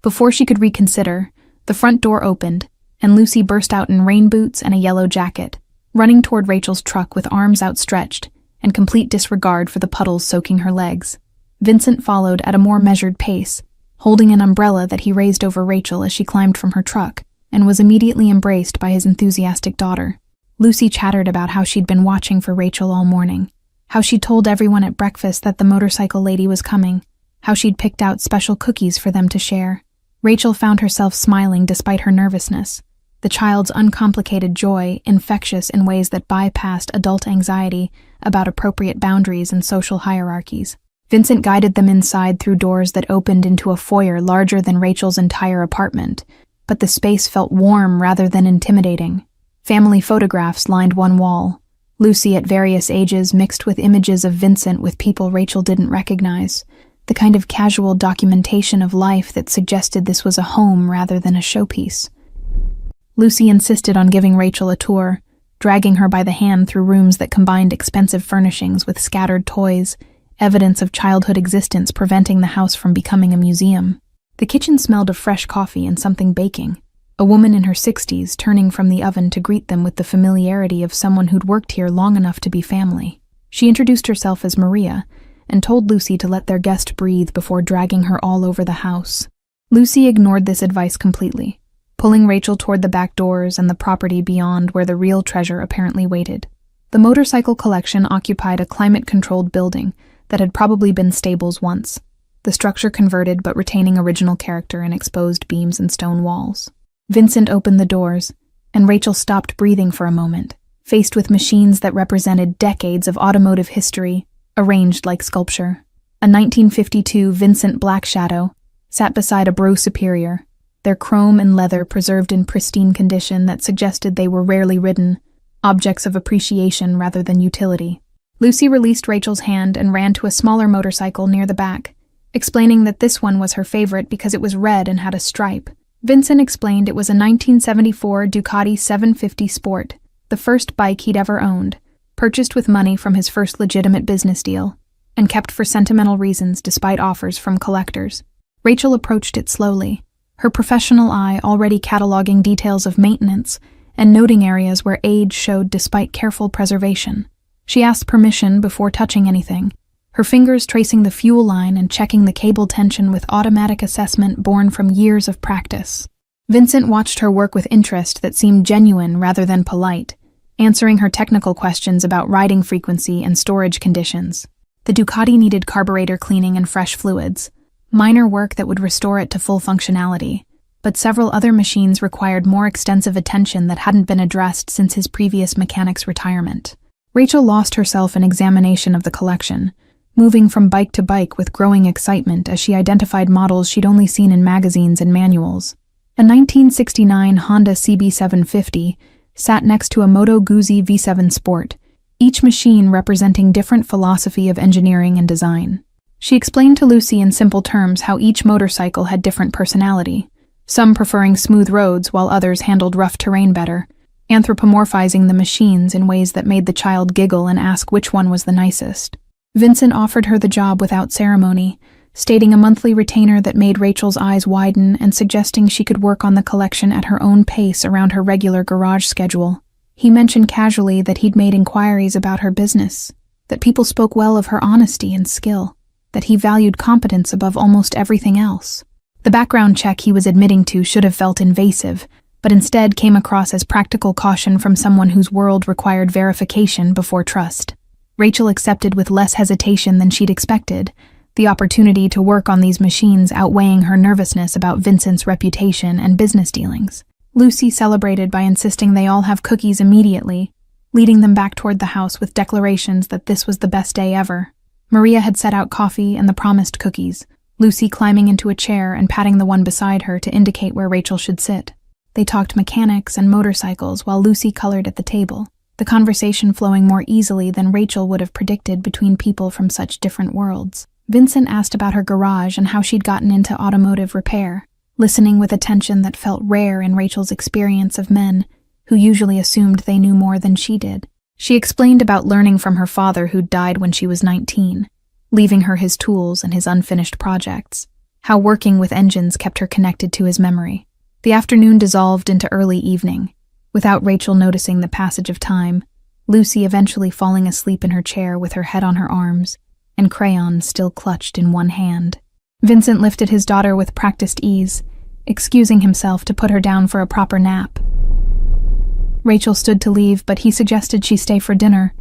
Before she could reconsider, the front door opened, and Lucy burst out in rain boots and a yellow jacket, running toward Rachel's truck with arms outstretched and complete disregard for the puddles soaking her legs. Vincent followed at a more measured pace, holding an umbrella that he raised over Rachel as she climbed from her truck, and was immediately embraced by his enthusiastic daughter. Lucy chattered about how she'd been watching for Rachel all morning, how she'd told everyone at breakfast that the motorcycle lady was coming, how she'd picked out special cookies for them to share. Rachel found herself smiling despite her nervousness, the child's uncomplicated joy infectious in ways that bypassed adult anxiety about appropriate boundaries and social hierarchies. Vincent guided them inside through doors that opened into a foyer larger than Rachel's entire apartment, but the space felt warm rather than intimidating. Family photographs lined one wall, Lucy at various ages mixed with images of Vincent with people Rachel didn't recognize, the kind of casual documentation of life that suggested this was a home rather than a showpiece. Lucy insisted on giving Rachel a tour, dragging her by the hand through rooms that combined expensive furnishings with scattered toys, evidence of childhood existence preventing the house from becoming a museum. The kitchen smelled of fresh coffee and something baking, a woman in her 60s turning from the oven to greet them with the familiarity of someone who'd worked here long enough to be family. She introduced herself as Maria and told Lucy to let their guest breathe before dragging her all over the house. Lucy ignored this advice completely, pulling Rachel toward the back doors and the property beyond where the real treasure apparently waited. The motorcycle collection occupied a climate-controlled building that had probably been stables once, the structure converted but retaining original character in exposed beams and stone walls. Vincent opened the doors, and Rachel stopped breathing for a moment, faced with machines that represented decades of automotive history, arranged like sculpture. A 1952 Vincent Black Shadow sat beside a Bro Superior, their chrome and leather preserved in pristine condition that suggested they were rarely ridden, objects of appreciation rather than utility. Lucy released Rachel's hand and ran to a smaller motorcycle near the back, explaining that this one was her favorite because it was red and had a stripe. Vincent explained it was a 1974 Ducati 750 Sport, the first bike he'd ever owned, purchased with money from his first legitimate business deal, and kept for sentimental reasons despite offers from collectors. Rachel approached it slowly, her professional eye already cataloging details of maintenance and noting areas where age showed despite careful preservation. She asked permission before touching anything, her fingers tracing the fuel line and checking the cable tension with automatic assessment born from years of practice. Vincent watched her work with interest that seemed genuine rather than polite, answering her technical questions about riding frequency and storage conditions. The Ducati needed carburetor cleaning and fresh fluids, minor work that would restore it to full functionality, but several other machines required more extensive attention that hadn't been addressed since his previous mechanic's retirement. Rachel lost herself in examination of the collection, moving from bike to bike with growing excitement as she identified models she'd only seen in magazines and manuals. A 1969 Honda CB750 sat next to a Moto Guzzi V7 Sport, each machine representing different philosophy of engineering and design. She explained to Lucy in simple terms how each motorcycle had different personality, some preferring smooth roads while others handled rough terrain better, anthropomorphizing the machines in ways that made the child giggle and ask which one was the nicest. Vincent offered her the job without ceremony, stating a monthly retainer that made Rachel's eyes widen and suggesting she could work on the collection at her own pace around her regular garage schedule. He mentioned casually that he'd made inquiries about her business, that people spoke well of her honesty and skill, that he valued competence above almost everything else. The background check he was admitting to should have felt invasive, but instead came across as practical caution from someone whose world required verification before trust. Rachel accepted with less hesitation than she'd expected, the opportunity to work on these machines outweighing her nervousness about Vincent's reputation and business dealings. Lucy celebrated by insisting they all have cookies immediately, leading them back toward the house with declarations that this was the best day ever. Maria had set out coffee and the promised cookies, Lucy climbing into a chair and patting the one beside her to indicate where Rachel should sit. They talked mechanics and motorcycles while Lucy colored at the table, the conversation flowing more easily than Rachel would have predicted between people from such different worlds. Vincent asked about her garage and how she'd gotten into automotive repair, listening with attention that felt rare in Rachel's experience of men, who usually assumed they knew more than she did. She explained about learning from her father who'd died when she was 19, leaving her his tools and his unfinished projects, how working with engines kept her connected to his memory. The afternoon dissolved into early evening, without Rachel noticing the passage of time, Lucy eventually falling asleep in her chair with her head on her arms, and crayons still clutched in one hand. Vincent lifted his daughter with practiced ease, excusing himself to put her down for a proper nap. Rachel stood to leave, but he suggested she stay for dinner,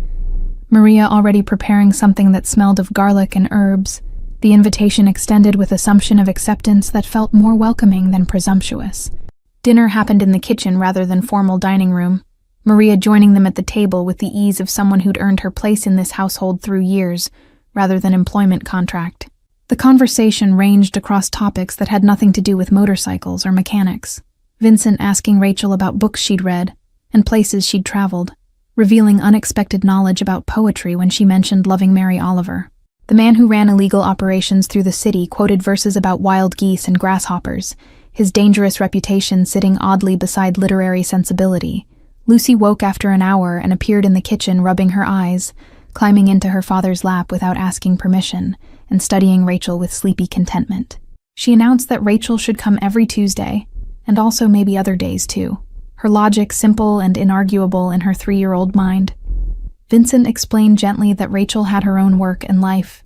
Maria already preparing something that smelled of garlic and herbs, the invitation extended with assumption of acceptance that felt more welcoming than presumptuous. Dinner happened in the kitchen rather than formal dining room, Maria joining them at the table with the ease of someone who'd earned her place in this household through years, rather than employment contract. The conversation ranged across topics that had nothing to do with motorcycles or mechanics, Vincent asking Rachel about books she'd read and places she'd traveled, revealing unexpected knowledge about poetry when she mentioned loving Mary Oliver. The man who ran illegal operations through the city quoted verses about wild geese and grasshoppers, his dangerous reputation sitting oddly beside literary sensibility. Lucy woke after an hour and appeared in the kitchen rubbing her eyes, climbing into her father's lap without asking permission, and studying Rachel with sleepy contentment. She announced that Rachel should come every Tuesday, and also maybe other days too, her logic simple and inarguable in her 3-year-old mind. Vincent explained gently that Rachel had her own work and life,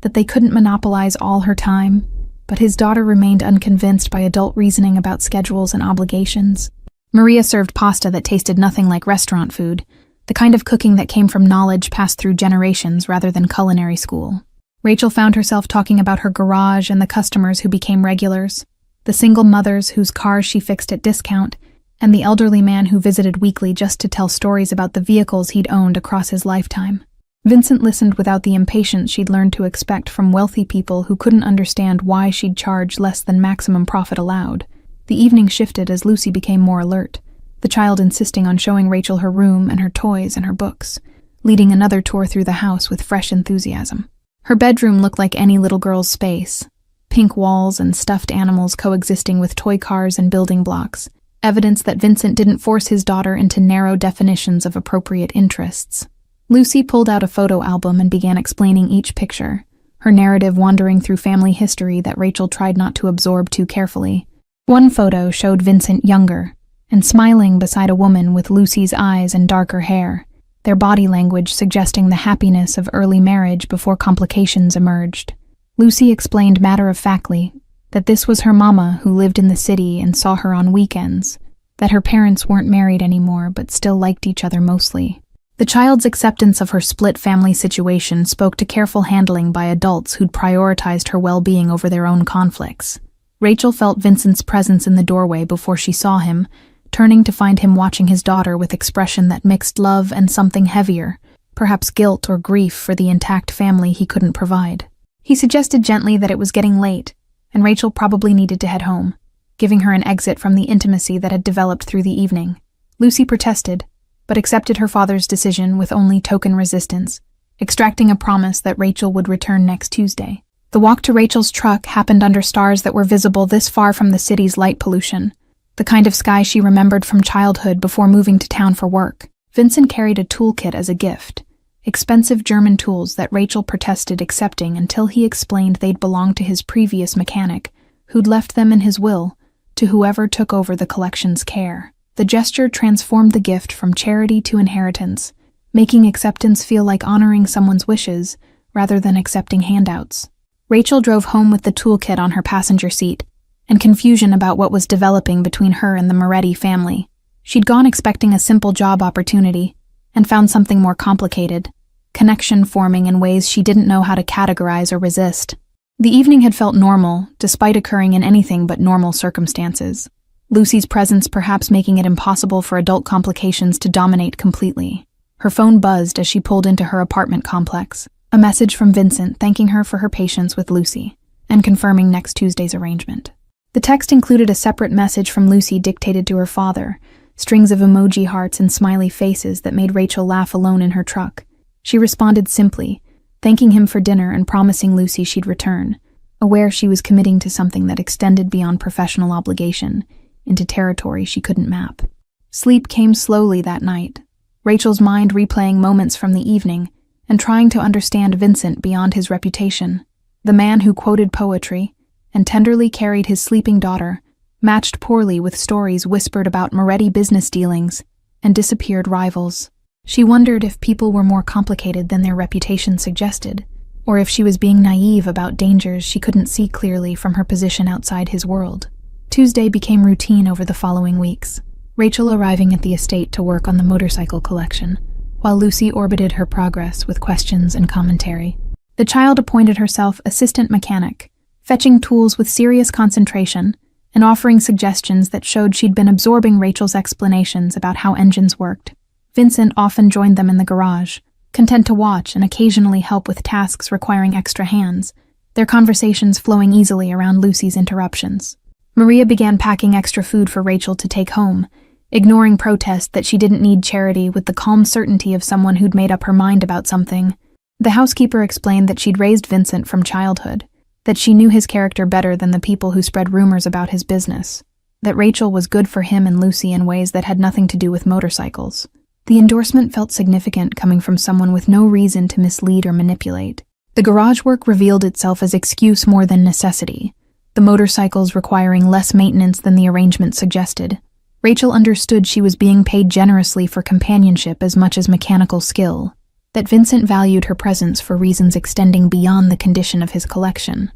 that they couldn't monopolize all her time, but his daughter remained unconvinced by adult reasoning about schedules and obligations. Maria served pasta that tasted nothing like restaurant food, the kind of cooking that came from knowledge passed through generations rather than culinary school. Rachel found herself talking about her garage and the customers who became regulars, the single mothers whose cars she fixed at discount, and the elderly man who visited weekly just to tell stories about the vehicles he'd owned across his lifetime. Vincent listened without the impatience she'd learned to expect from wealthy people who couldn't understand why she'd charge less than maximum profit allowed. The evening shifted as Lucy became more alert, the child insisting on showing Rachel her room and her toys and her books, leading another tour through the house with fresh enthusiasm. Her bedroom looked like any little girl's space, pink walls and stuffed animals coexisting with toy cars and building blocks, evidence that Vincent didn't force his daughter into narrow definitions of appropriate interests. Lucy pulled out a photo album and began explaining each picture, her narrative wandering through family history that Rachel tried not to absorb too carefully. One photo showed Vincent younger, and smiling beside a woman with Lucy's eyes and darker hair, their body language suggesting the happiness of early marriage before complications emerged. Lucy explained matter-of-factly that this was her mama who lived in the city and saw her on weekends, that her parents weren't married anymore but still liked each other mostly. The child's acceptance of her split family situation spoke to careful handling by adults who'd prioritized her well-being over their own conflicts. Rachel felt Vincent's presence in the doorway before she saw him, turning to find him watching his daughter with expression that mixed love and something heavier, perhaps guilt or grief for the intact family he couldn't provide. He suggested gently that it was getting late, and Rachel probably needed to head home, giving her an exit from the intimacy that had developed through the evening. Lucy protested, but accepted her father's decision with only token resistance, extracting a promise that Rachel would return next Tuesday. The walk to Rachel's truck happened under stars that were visible this far from the city's light pollution, the kind of sky she remembered from childhood before moving to town for work. Vincent carried a toolkit as a gift, expensive German tools that Rachel protested accepting until he explained they'd belonged to his previous mechanic, who'd left them in his will, to whoever took over the collection's care. The gesture transformed the gift from charity to inheritance, making acceptance feel like honoring someone's wishes rather than accepting handouts. Rachel drove home with the toolkit on her passenger seat, and confusion about what was developing between her and the Moretti family. She'd gone expecting a simple job opportunity, and found something more complicated, connection forming in ways she didn't know how to categorize or resist. The evening had felt normal, despite occurring in anything but normal circumstances. Lucy's presence perhaps making it impossible for adult complications to dominate completely. Her phone buzzed as she pulled into her apartment complex, a message from Vincent thanking her for her patience with Lucy, and confirming next Tuesday's arrangement. The text included a separate message from Lucy dictated to her father, strings of emoji hearts and smiley faces that made Rachel laugh alone in her truck. She responded simply, thanking him for dinner and promising Lucy she'd return, aware she was committing to something that extended beyond professional obligation, into territory she couldn't map. Sleep came slowly that night, Rachel's mind replaying moments from the evening and trying to understand Vincent beyond his reputation. The man who quoted poetry and tenderly carried his sleeping daughter matched poorly with stories whispered about Moretti business dealings and disappeared rivals. She wondered if people were more complicated than their reputation suggested, or if she was being naive about dangers she couldn't see clearly from her position outside his world. Tuesday became routine over the following weeks, Rachel arriving at the estate to work on the motorcycle collection, while Lucy orbited her progress with questions and commentary. The child appointed herself assistant mechanic, fetching tools with serious concentration and offering suggestions that showed she'd been absorbing Rachel's explanations about how engines worked. Vincent often joined them in the garage, content to watch and occasionally help with tasks requiring extra hands, their conversations flowing easily around Lucy's interruptions. Maria began packing extra food for Rachel to take home, ignoring protests that she didn't need charity with the calm certainty of someone who'd made up her mind about something. The housekeeper explained that she'd raised Vincent from childhood, that she knew his character better than the people who spread rumors about his business, that Rachel was good for him and Lucy in ways that had nothing to do with motorcycles. The endorsement felt significant coming from someone with no reason to mislead or manipulate. The garage work revealed itself as excuse more than necessity, the motorcycles requiring less maintenance than the arrangement suggested. Rachel understood she was being paid generously for companionship as much as mechanical skill, that Vincent valued her presence for reasons extending beyond the condition of his collection.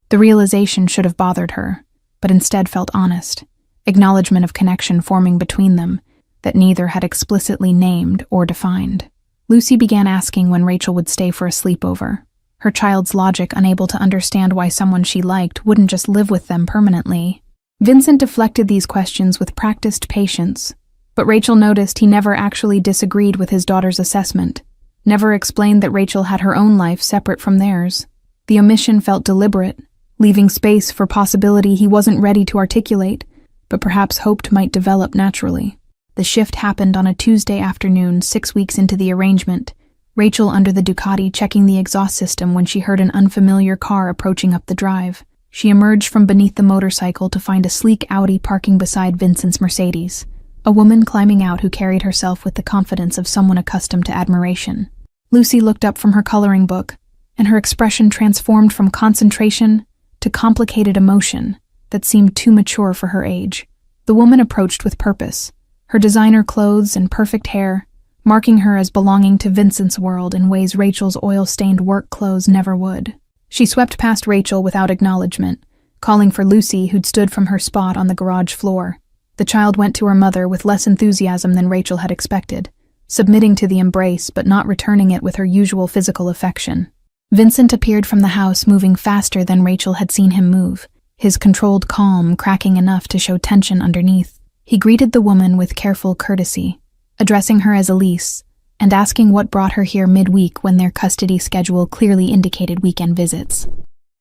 The realization should have bothered her, but instead felt honest, acknowledgement of connection forming between them that neither had explicitly named or defined. Lucy began asking when Rachel would stay for a sleepover, her child's logic unable to understand why someone she liked wouldn't just live with them permanently. Vincent deflected these questions with practiced patience, but Rachel noticed he never actually disagreed with his daughter's assessment, never explained that Rachel had her own life separate from theirs. The omission felt deliberate, leaving space for possibility he wasn't ready to articulate, but perhaps hoped might develop naturally. The shift happened on a Tuesday afternoon, 6 weeks into the arrangement, Rachel under the Ducati checking the exhaust system when she heard an unfamiliar car approaching up the drive. She emerged from beneath the motorcycle to find a sleek Audi parking beside Vincent's Mercedes, a woman climbing out who carried herself with the confidence of someone accustomed to admiration. Lucy looked up from her coloring book, and her expression transformed from concentration to complicated emotion that seemed too mature for her age. The woman approached with purpose, her designer clothes and perfect hair marking her as belonging to Vincent's world in ways Rachel's oil-stained work clothes never would. She swept past Rachel without acknowledgement, calling for Lucy, who'd stood from her spot on the garage floor. The child went to her mother with less enthusiasm than Rachel had expected, submitting to the embrace but not returning it with her usual physical affection. Vincent appeared from the house moving faster than Rachel had seen him move, his controlled calm cracking enough to show tension underneath. He greeted the woman with careful courtesy, addressing her as Elise, and asking what brought her here midweek when their custody schedule clearly indicated weekend visits.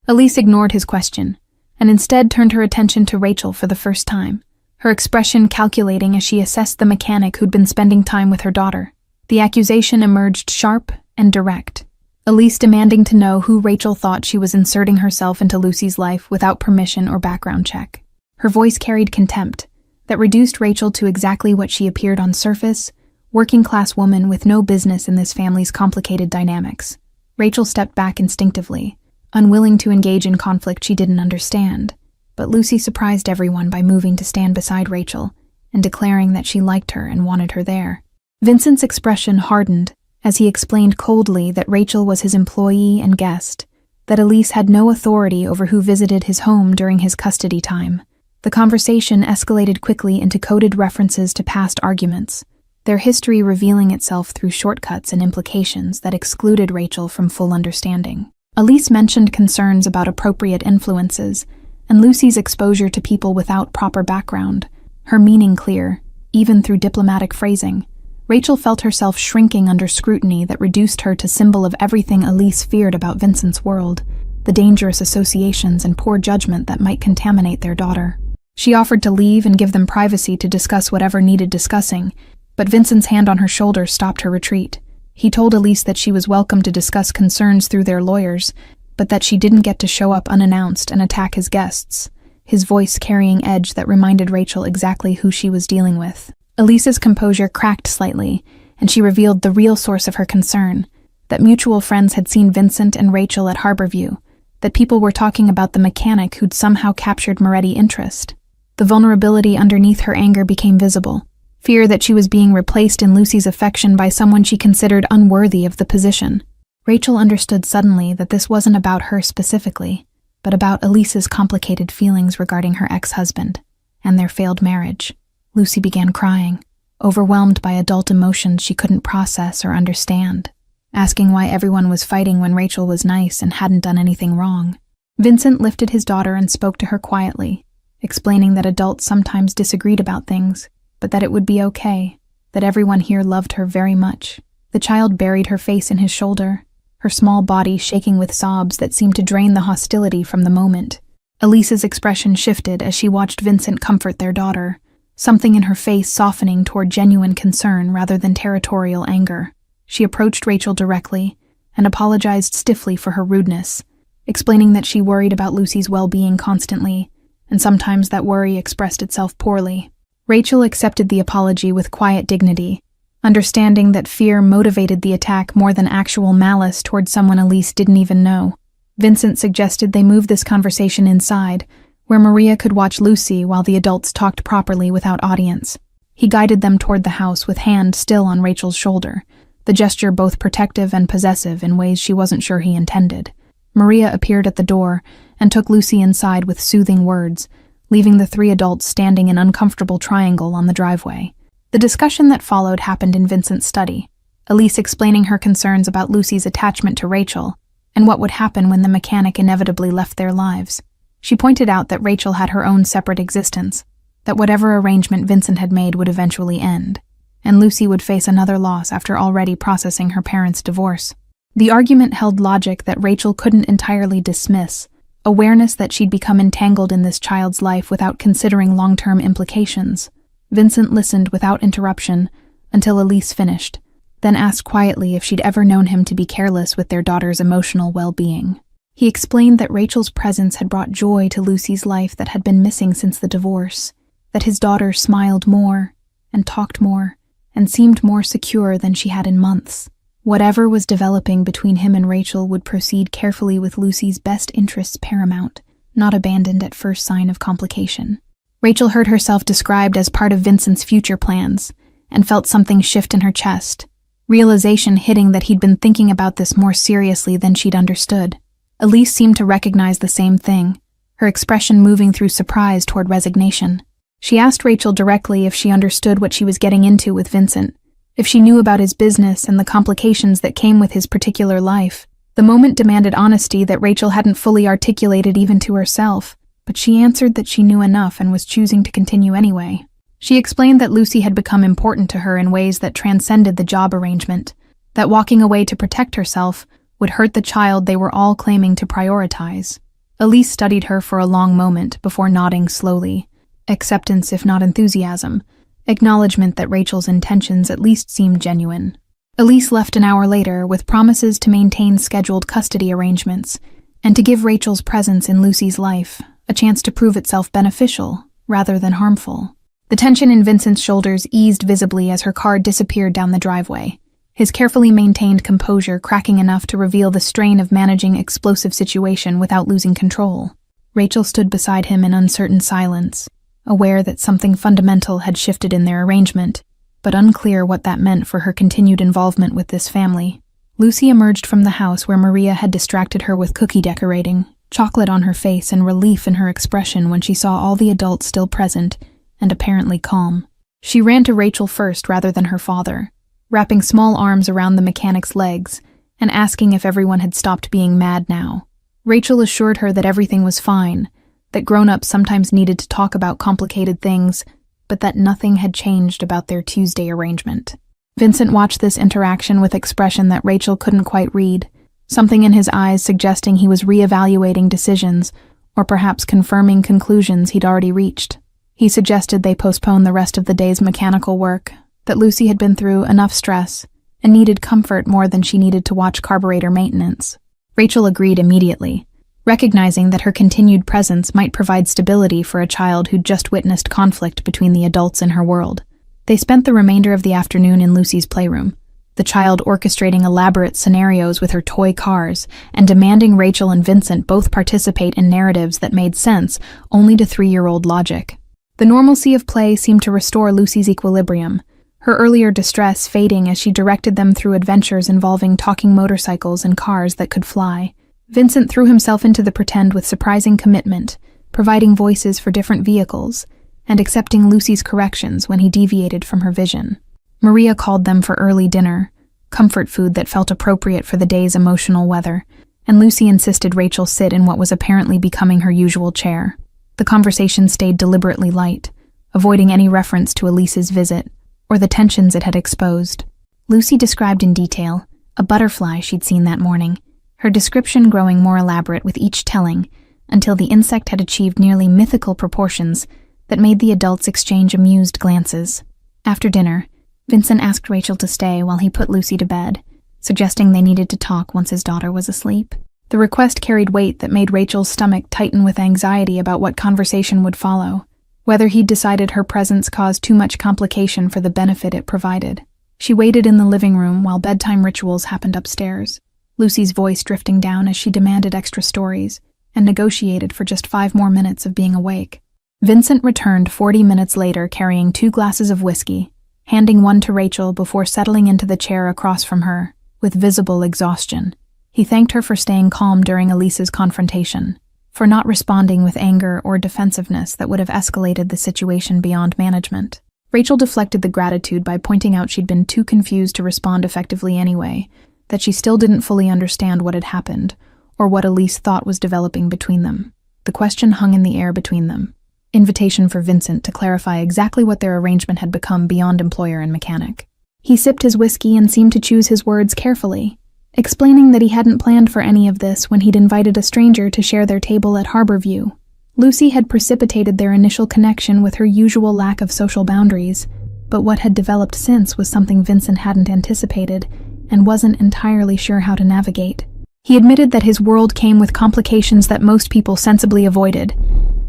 Elise ignored his question, and instead turned her attention to Rachel for the first time, her expression calculating as she assessed the mechanic who'd been spending time with her daughter. The accusation emerged sharp and direct, Elise demanding to know who Rachel thought she was inserting herself into Lucy's life without permission or background check. Her voice carried contempt that reduced Rachel to exactly what she appeared on surface, working-class woman with no business in this family's complicated dynamics. Rachel stepped back instinctively, unwilling to engage in conflict she didn't understand. But Lucy surprised everyone by moving to stand beside Rachel and declaring that she liked her and wanted her there. Vincent's expression hardened as he explained coldly that Rachel was his employee and guest, that Elise had no authority over who visited his home during his custody time. The conversation escalated quickly into coded references to past arguments, their history revealing itself through shortcuts and implications that excluded Rachel from full understanding. Elise mentioned concerns about appropriate influences and Lucy's exposure to people without proper background, her meaning clear, even through diplomatic phrasing. Rachel felt herself shrinking under scrutiny that reduced her to symbol of everything Elise feared about Vincent's world, the dangerous associations and poor judgment that might contaminate their daughter. She offered to leave and give them privacy to discuss whatever needed discussing, but Vincent's hand on her shoulder stopped her retreat. He told Elise that she was welcome to discuss concerns through their lawyers, but that she didn't get to show up unannounced and attack his guests, his voice carrying edge that reminded Rachel exactly who she was dealing with. Elise's composure cracked slightly, and she revealed the real source of her concern, that mutual friends had seen Vincent and Rachel at Harborview, that people were talking about the mechanic who'd somehow captured Moretti's interest. The vulnerability underneath her anger became visible, fear that she was being replaced in Lucy's affection by someone she considered unworthy of the position. Rachel understood suddenly that this wasn't about her specifically, but about Elise's complicated feelings regarding her ex-husband and their failed marriage. Lucy began crying, overwhelmed by adult emotions she couldn't process or understand, asking why everyone was fighting when Rachel was nice and hadn't done anything wrong. Vincent lifted his daughter and spoke to her quietly, explaining that adults sometimes disagreed about things, but that it would be okay, that everyone here loved her very much. The child buried her face in his shoulder, her small body shaking with sobs that seemed to drain the hostility from the moment. Elise's expression shifted as she watched Vincent comfort their daughter, something in her face softening toward genuine concern rather than territorial anger. She approached Rachel directly and apologized stiffly for her rudeness, explaining that she worried about Lucy's well-being constantly, and sometimes that worry expressed itself poorly. Rachel accepted the apology with quiet dignity, understanding that fear motivated the attack more than actual malice toward someone Elise didn't even know. Vincent suggested they move this conversation inside, where Maria could watch Lucy while the adults talked properly without audience. He guided them toward the house with hand still on Rachel's shoulder, the gesture both protective and possessive in ways she wasn't sure he intended. Maria appeared at the door and took Lucy inside with soothing words, leaving the three adults standing in uncomfortable triangle on the driveway. The discussion that followed happened in Vincent's study, Elise explaining her concerns about Lucy's attachment to Rachel and what would happen when the mechanic inevitably left their lives. She pointed out that Rachel had her own separate existence, that whatever arrangement Vincent had made would eventually end, and Lucy would face another loss after already processing her parents' divorce. The argument held logic that Rachel couldn't entirely dismiss, awareness that she'd become entangled in this child's life without considering long-term implications. Vincent listened without interruption until Elise finished, then asked quietly if she'd ever known him to be careless with their daughter's emotional well-being. He explained that Rachel's presence had brought joy to Lucy's life that had been missing since the divorce, that his daughter smiled more and talked more and seemed more secure than she had in months. Whatever was developing between him and Rachel would proceed carefully with Lucy's best interests paramount, not abandoned at first sign of complication. Rachel heard herself described as part of Vincent's future plans and felt something shift in her chest, realization hitting that he'd been thinking about this more seriously than she'd understood. Elise seemed to recognize the same thing, her expression moving through surprise toward resignation. She asked Rachel directly if she understood what she was getting into with Vincent, if she knew about his business and the complications that came with his particular life. The moment demanded honesty that Rachel hadn't fully articulated even to herself, but she answered that she knew enough and was choosing to continue anyway. She explained that Lucy had become important to her in ways that transcended the job arrangement, that walking away to protect herself would hurt the child they were all claiming to prioritize. Elise studied her for a long moment before nodding slowly. Acceptance, if not enthusiasm. Acknowledgement that Rachel's intentions at least seemed genuine. Elise left an hour later with promises to maintain scheduled custody arrangements and to give Rachel's presence in Lucy's life a chance to prove itself beneficial rather than harmful. The tension in Vincent's shoulders eased visibly as her car disappeared down the driveway, his carefully maintained composure cracking enough to reveal the strain of managing explosive situation without losing control. Rachel stood beside him in uncertain silence, aware that something fundamental had shifted in their arrangement, but unclear what that meant for her continued involvement with this family. Lucy emerged from the house where Maria had distracted her with cookie decorating, chocolate on her face and relief in her expression when she saw all the adults still present and apparently calm. She ran to Rachel first rather than her father, wrapping small arms around the mechanic's legs and asking if everyone had stopped being mad now. Rachel assured her that everything was fine, that grown-ups sometimes needed to talk about complicated things, but that nothing had changed about their Tuesday arrangement. Vincent watched this interaction with expression that Rachel couldn't quite read, something in his eyes suggesting he was reevaluating decisions, or perhaps confirming conclusions he'd already reached. He suggested they postpone the rest of the day's mechanical work, that Lucy had been through enough stress and needed comfort more than she needed to watch carburetor maintenance. Rachel agreed immediately, recognizing that her continued presence might provide stability for a child who'd just witnessed conflict between the adults in her world. They spent the remainder of the afternoon in Lucy's playroom, the child orchestrating elaborate scenarios with her toy cars and demanding Rachel and Vincent both participate in narratives that made sense only to 3-year-old logic. The normalcy of play seemed to restore Lucy's equilibrium, her earlier distress fading as she directed them through adventures involving talking motorcycles and cars that could fly. Vincent threw himself into the pretend with surprising commitment, providing voices for different vehicles, and accepting Lucy's corrections when he deviated from her vision. Maria called them for early dinner, comfort food that felt appropriate for the day's emotional weather, and Lucy insisted Rachel sit in what was apparently becoming her usual chair. The conversation stayed deliberately light, avoiding any reference to Elise's visit, or the tensions it had exposed. Lucy described in detail a butterfly she'd seen that morning, her description growing more elaborate with each telling, until the insect had achieved nearly mythical proportions that made the adults exchange amused glances. After dinner, Vincent asked Rachel to stay while he put Lucy to bed, suggesting they needed to talk once his daughter was asleep. The request carried weight that made Rachel's stomach tighten with anxiety about what conversation would follow, whether he'd decided her presence caused too much complication for the benefit it provided. She waited in the living room while bedtime rituals happened upstairs, Lucy's voice drifting down as she demanded extra stories and negotiated for just 5 more minutes of being awake. Vincent returned 40 minutes later carrying 2 glasses of whiskey, handing one to Rachel before settling into the chair across from her, with visible exhaustion. He thanked her for staying calm during Elise's confrontation, for not responding with anger or defensiveness that would have escalated the situation beyond management. Rachel deflected the gratitude by pointing out she'd been too confused to respond effectively anyway, that she still didn't fully understand what had happened, or what Elise thought was developing between them. The question hung in the air between them. Invitation for Vincent to clarify exactly what their arrangement had become beyond employer and mechanic. He sipped his whiskey and seemed to choose his words carefully, explaining that he hadn't planned for any of this when he'd invited a stranger to share their table at Harborview. Lucy had precipitated their initial connection with her usual lack of social boundaries, but what had developed since was something Vincent hadn't anticipated and wasn't entirely sure how to navigate. He admitted that his world came with complications that most people sensibly avoided,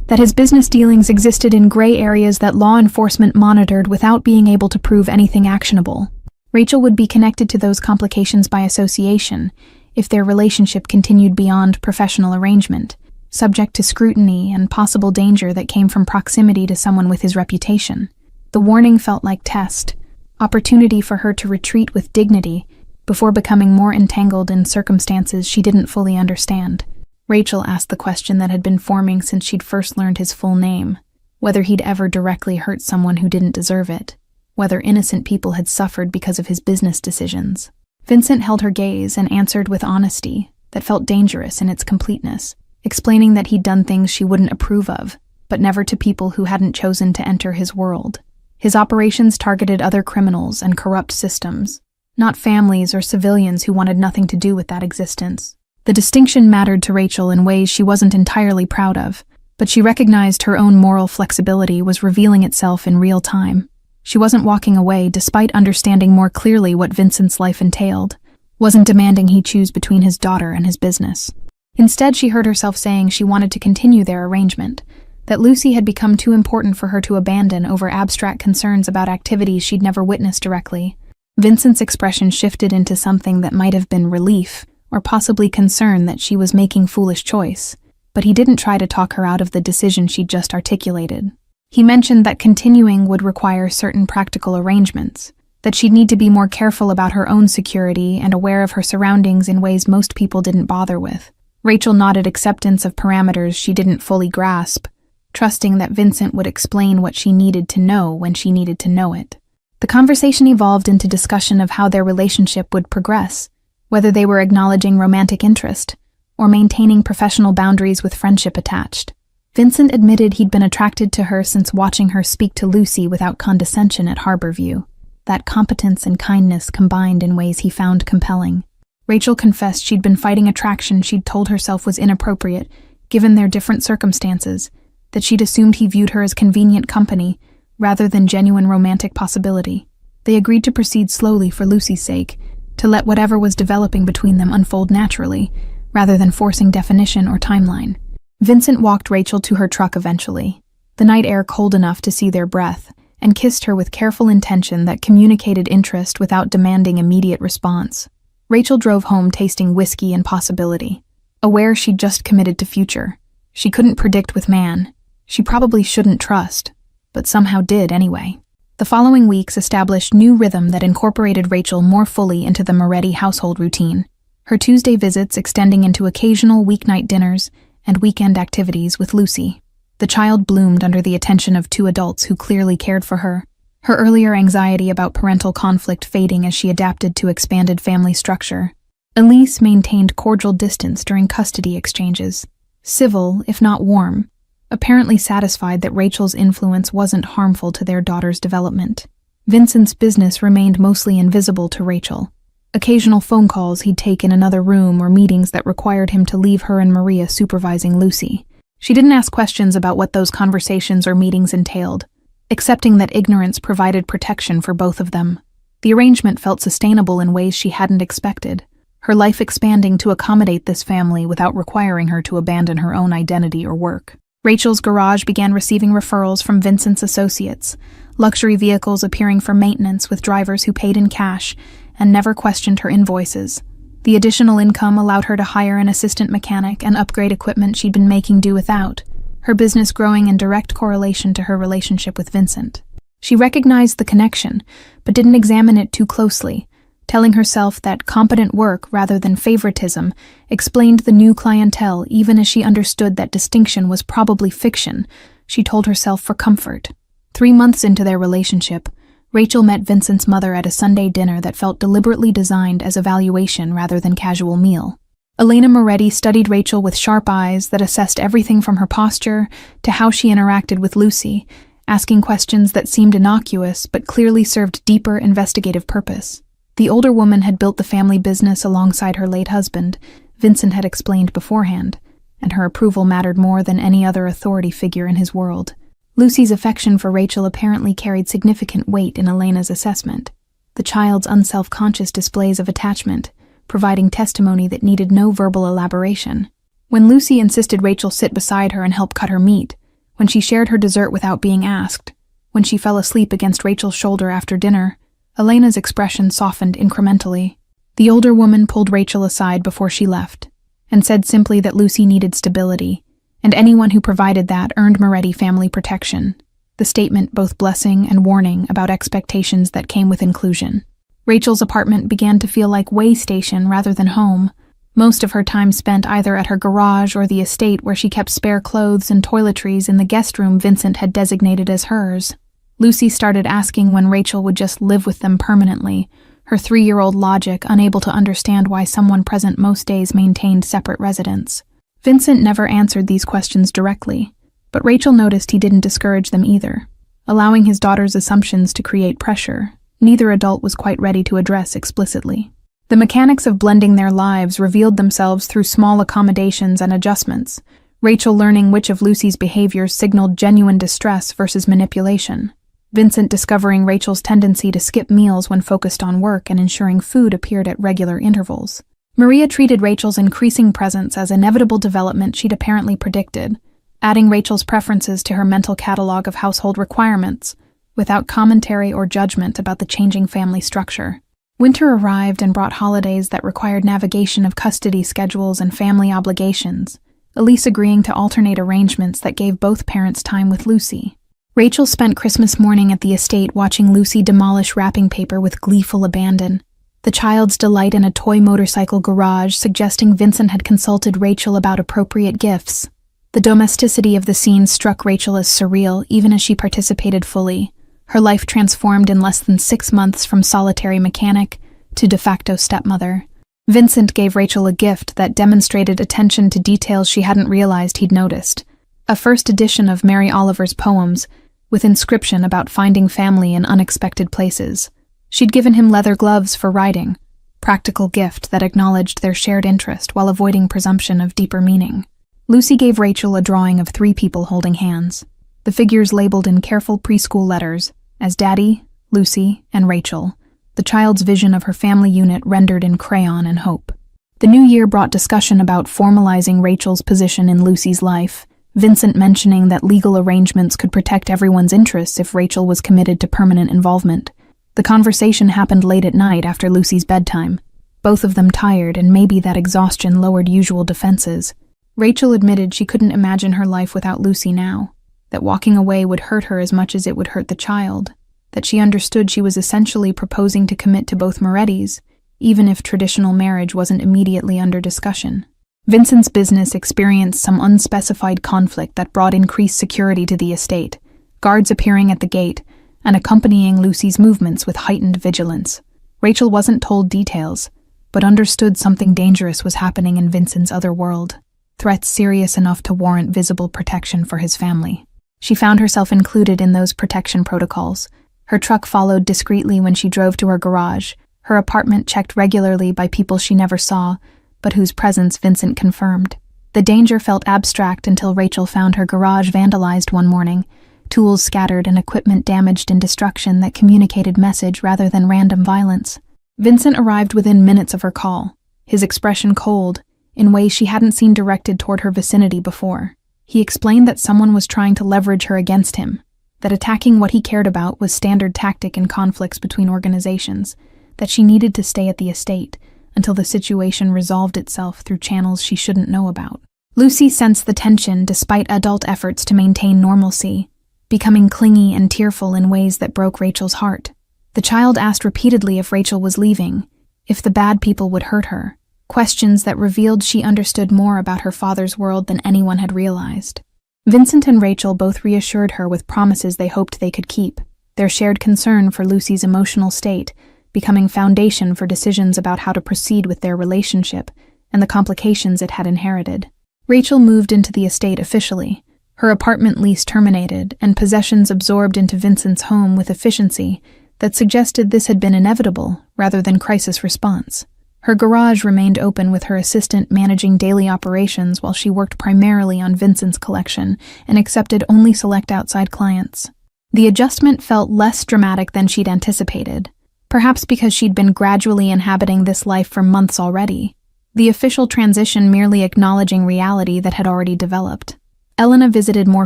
that his business dealings existed in gray areas that law enforcement monitored without being able to prove anything actionable. Rachel would be connected to those complications by association if their relationship continued beyond professional arrangement, subject to scrutiny and possible danger that came from proximity to someone with his reputation. The warning felt like test, opportunity for her to retreat with dignity before becoming more entangled in circumstances she didn't fully understand. Rachel asked the question that had been forming since she'd first learned his full name, whether he'd ever directly hurt someone who didn't deserve it, whether innocent people had suffered because of his business decisions. Vincent held her gaze and answered with honesty that felt dangerous in its completeness, explaining that he'd done things she wouldn't approve of, but never to people who hadn't chosen to enter his world. His operations targeted other criminals and corrupt systems, not families or civilians who wanted nothing to do with that existence. The distinction mattered to Rachel in ways she wasn't entirely proud of, but she recognized her own moral flexibility was revealing itself in real time. She wasn't walking away despite understanding more clearly what Vincent's life entailed, wasn't demanding he choose between his daughter and his business. Instead, she heard herself saying she wanted to continue their arrangement, that Lucy had become too important for her to abandon over abstract concerns about activities she'd never witnessed directly. Vincent's expression shifted into something that might have been relief, or possibly concern that she was making foolish choice, but he didn't try to talk her out of the decision she'd just articulated. He mentioned that continuing would require certain practical arrangements, that she'd need to be more careful about her own security and aware of her surroundings in ways most people didn't bother with. Rachel nodded acceptance of parameters she didn't fully grasp, trusting that Vincent would explain what she needed to know when she needed to know it. The conversation evolved into discussion of how their relationship would progress, whether they were acknowledging romantic interest or maintaining professional boundaries with friendship attached. Vincent admitted he'd been attracted to her since watching her speak to Lucy without condescension at Harborview, that competence and kindness combined in ways he found compelling. Rachel confessed she'd been fighting attraction she'd told herself was inappropriate, given their different circumstances, that she'd assumed he viewed her as convenient company rather than genuine romantic possibility. They agreed to proceed slowly for Lucy's sake, to let whatever was developing between them unfold naturally, rather than forcing definition or timeline. Vincent walked Rachel to her truck eventually, the night air cold enough to see their breath, and kissed her with careful intention that communicated interest without demanding immediate response. Rachel drove home tasting whiskey and possibility, aware she'd just committed to future. She couldn't predict with man. She probably shouldn't trust, but somehow did anyway. The following weeks established new rhythm that incorporated Rachel more fully into the Moretti household routine, her Tuesday visits extending into occasional weeknight dinners and weekend activities with Lucy. The child bloomed under the attention of two adults who clearly cared for her, her earlier anxiety about parental conflict fading as she adapted to expanded family structure. Elise maintained cordial distance during custody exchanges, civil, if not warm, apparently satisfied that Rachel's influence wasn't harmful to their daughter's development. Vincent's business remained mostly invisible to Rachel. Occasional phone calls he'd take in another room or meetings that required him to leave her and Maria supervising Lucy. She didn't ask questions about what those conversations or meetings entailed, accepting that ignorance provided protection for both of them. The arrangement felt sustainable in ways she hadn't expected, her life expanding to accommodate this family without requiring her to abandon her own identity or work. Rachel's garage began receiving referrals from Vincent's associates, luxury vehicles appearing for maintenance with drivers who paid in cash and never questioned her invoices. The additional income allowed her to hire an assistant mechanic and upgrade equipment she'd been making do without, her business growing in direct correlation to her relationship with Vincent. She recognized the connection, but didn't examine it too closely, telling herself that competent work rather than favoritism explained the new clientele even as she understood that distinction was probably fiction, she told herself for comfort. 3 months into their relationship, Rachel met Vincent's mother at a Sunday dinner that felt deliberately designed as evaluation rather than casual meal. Elena Moretti studied Rachel with sharp eyes that assessed everything from her posture to how she interacted with Lucy, asking questions that seemed innocuous but clearly served deeper investigative purpose. The older woman had built the family business alongside her late husband, Vincent had explained beforehand, and her approval mattered more than any other authority figure in his world. Lucy's affection for Rachel apparently carried significant weight in Elena's assessment, the child's unself-conscious displays of attachment, providing testimony that needed no verbal elaboration. When Lucy insisted Rachel sit beside her and help cut her meat, when she shared her dessert without being asked, when she fell asleep against Rachel's shoulder after dinner, Elena's expression softened incrementally. The older woman pulled Rachel aside before she left, and said simply that Lucy needed stability, and anyone who provided that earned Moretti family protection, the statement both blessing and warning about expectations that came with inclusion. Rachel's apartment began to feel like way station rather than home, most of her time spent either at her garage or the estate where she kept spare clothes and toiletries in the guest room Vincent had designated as hers. Lucy started asking when Rachel would just live with them permanently, her 3-year-old logic unable to understand why someone present most days maintained separate residence. Vincent never answered these questions directly, but Rachel noticed he didn't discourage them either, allowing his daughter's assumptions to create pressure neither adult was quite ready to address explicitly. The mechanics of blending their lives revealed themselves through small accommodations and adjustments, Rachel learning which of Lucy's behaviors signaled genuine distress versus manipulation, Vincent discovering Rachel's tendency to skip meals when focused on work and ensuring food appeared at regular intervals. Maria treated Rachel's increasing presence as inevitable development she'd apparently predicted, adding Rachel's preferences to her mental catalog of household requirements, without commentary or judgment about the changing family structure. Winter arrived and brought holidays that required navigation of custody schedules and family obligations, Elise agreeing to alternate arrangements that gave both parents time with Lucy. Rachel spent Christmas morning at the estate watching Lucy demolish wrapping paper with gleeful abandon, the child's delight in a toy motorcycle garage suggesting Vincent had consulted Rachel about appropriate gifts. The domesticity of the scene struck Rachel as surreal even as she participated fully, her life transformed in less than 6 months from solitary mechanic to de facto stepmother. Vincent gave Rachel a gift that demonstrated attention to details she hadn't realized he'd noticed, a first edition of Mary Oliver's poems, with inscription about finding family in unexpected places. She'd given him leather gloves for writing, practical gift that acknowledged their shared interest while avoiding presumption of deeper meaning. Lucy gave Rachel a drawing of 3 people holding hands, the figures labeled in careful preschool letters as Daddy, Lucy, and Rachel, the child's vision of her family unit rendered in crayon and hope. The new year brought discussion about formalizing Rachel's position in Lucy's life, Vincent mentioning that legal arrangements could protect everyone's interests if Rachel was committed to permanent involvement. The conversation happened late at night after Lucy's bedtime, both of them tired, and maybe that exhaustion lowered usual defenses. Rachel admitted she couldn't imagine her life without Lucy now, that walking away would hurt her as much as it would hurt the child, that she understood she was essentially proposing to commit to both Morettis, even if traditional marriage wasn't immediately under discussion. Vincent's business experienced some unspecified conflict that brought increased security to the estate, guards appearing at the gate and accompanying Lucy's movements with heightened vigilance. Rachel wasn't told details, but understood something dangerous was happening in Vincent's other world, threats serious enough to warrant visible protection for his family. She found herself included in those protection protocols. Her truck followed discreetly when she drove to her garage, her apartment checked regularly by people she never saw, but whose presence Vincent confirmed. The danger felt abstract until Rachel found her garage vandalized one morning, tools scattered and equipment damaged in destruction that communicated message rather than random violence. Vincent arrived within minutes of her call, his expression cold, in ways she hadn't seen directed toward her vicinity before. He explained that someone was trying to leverage her against him, that attacking what he cared about was standard tactic in conflicts between organizations, that she needed to stay at the estate until the situation resolved itself through channels she shouldn't know about. Lucy sensed the tension despite adult efforts to maintain normalcy, becoming clingy and tearful in ways that broke Rachel's heart. The child asked repeatedly if Rachel was leaving, if the bad people would hurt her, questions that revealed she understood more about her father's world than anyone had realized. Vincent and Rachel both reassured her with promises they hoped they could keep, their shared concern for Lucy's emotional state becoming foundation for decisions about how to proceed with their relationship and the complications it had inherited. Rachel moved into the estate officially, her apartment lease terminated and possessions absorbed into Vincent's home with efficiency that suggested this had been inevitable rather than crisis response. Her garage remained open with her assistant managing daily operations while she worked primarily on Vincent's collection and accepted only select outside clients. The adjustment felt less dramatic than she'd anticipated, perhaps because she'd been gradually inhabiting this life for months already. The official transition merely acknowledging reality that had already developed. Elena visited more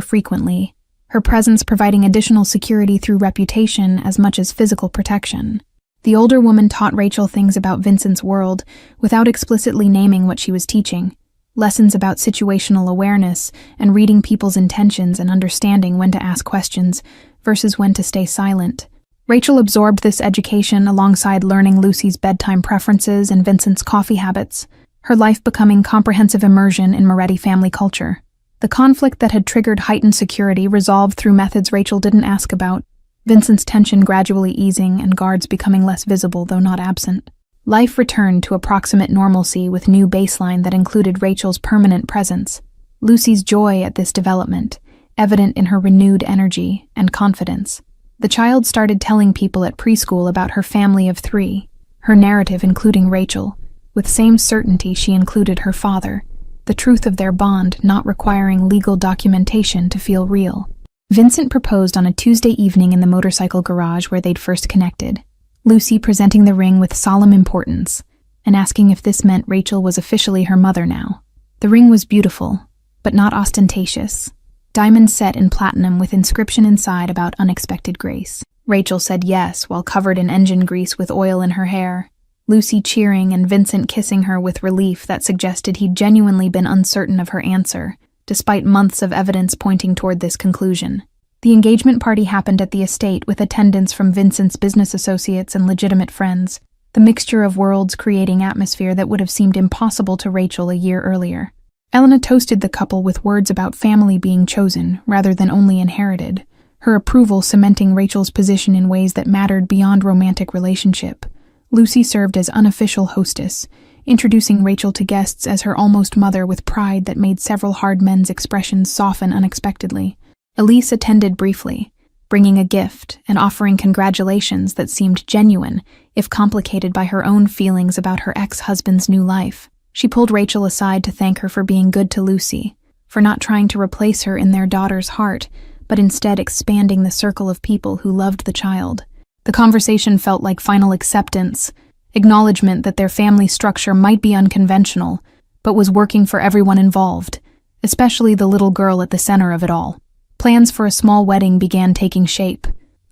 frequently, her presence providing additional security through reputation as much as physical protection. The older woman taught Rachel things about Vincent's world without explicitly naming what she was teaching, lessons about situational awareness and reading people's intentions and understanding when to ask questions versus when to stay silent. Rachel absorbed this education alongside learning Lucy's bedtime preferences and Vincent's coffee habits, her life becoming comprehensive immersion in Moretti family culture. The conflict that had triggered heightened security resolved through methods Rachel didn't ask about, Vincent's tension gradually easing and guards becoming less visible though not absent. Life returned to approximate normalcy with new baseline that included Rachel's permanent presence, Lucy's joy at this development, evident in her renewed energy and confidence. The child started telling people at preschool about her family of 3, her narrative including Rachel. With same certainty she included her father, the truth of their bond not requiring legal documentation to feel real. Vincent proposed on a Tuesday evening in the motorcycle garage where they'd first connected, Lucy presenting the ring with solemn importance and asking if this meant Rachel was officially her mother now. The ring was beautiful, but not ostentatious. Diamond set in platinum with inscription inside about unexpected grace. Rachel said yes while covered in engine grease with oil in her hair, Lucy cheering and Vincent kissing her with relief that suggested he'd genuinely been uncertain of her answer, despite months of evidence pointing toward this conclusion. The engagement party happened at the estate with attendance from Vincent's business associates and legitimate friends, the mixture of worlds creating atmosphere that would have seemed impossible to Rachel a year earlier. Elena toasted the couple with words about family being chosen rather than only inherited, her approval cementing Rachel's position in ways that mattered beyond romantic relationship. Lucy served as unofficial hostess, introducing Rachel to guests as her almost mother with pride that made several hard men's expressions soften unexpectedly. Elise attended briefly, bringing a gift and offering congratulations that seemed genuine, if complicated by her own feelings about her ex-husband's new life. She pulled Rachel aside to thank her for being good to Lucy, for not trying to replace her in their daughter's heart, but instead expanding the circle of people who loved the child. The conversation felt like final acceptance, acknowledgement that their family structure might be unconventional, but was working for everyone involved, especially the little girl at the center of it all. Plans for a small wedding began taking shape,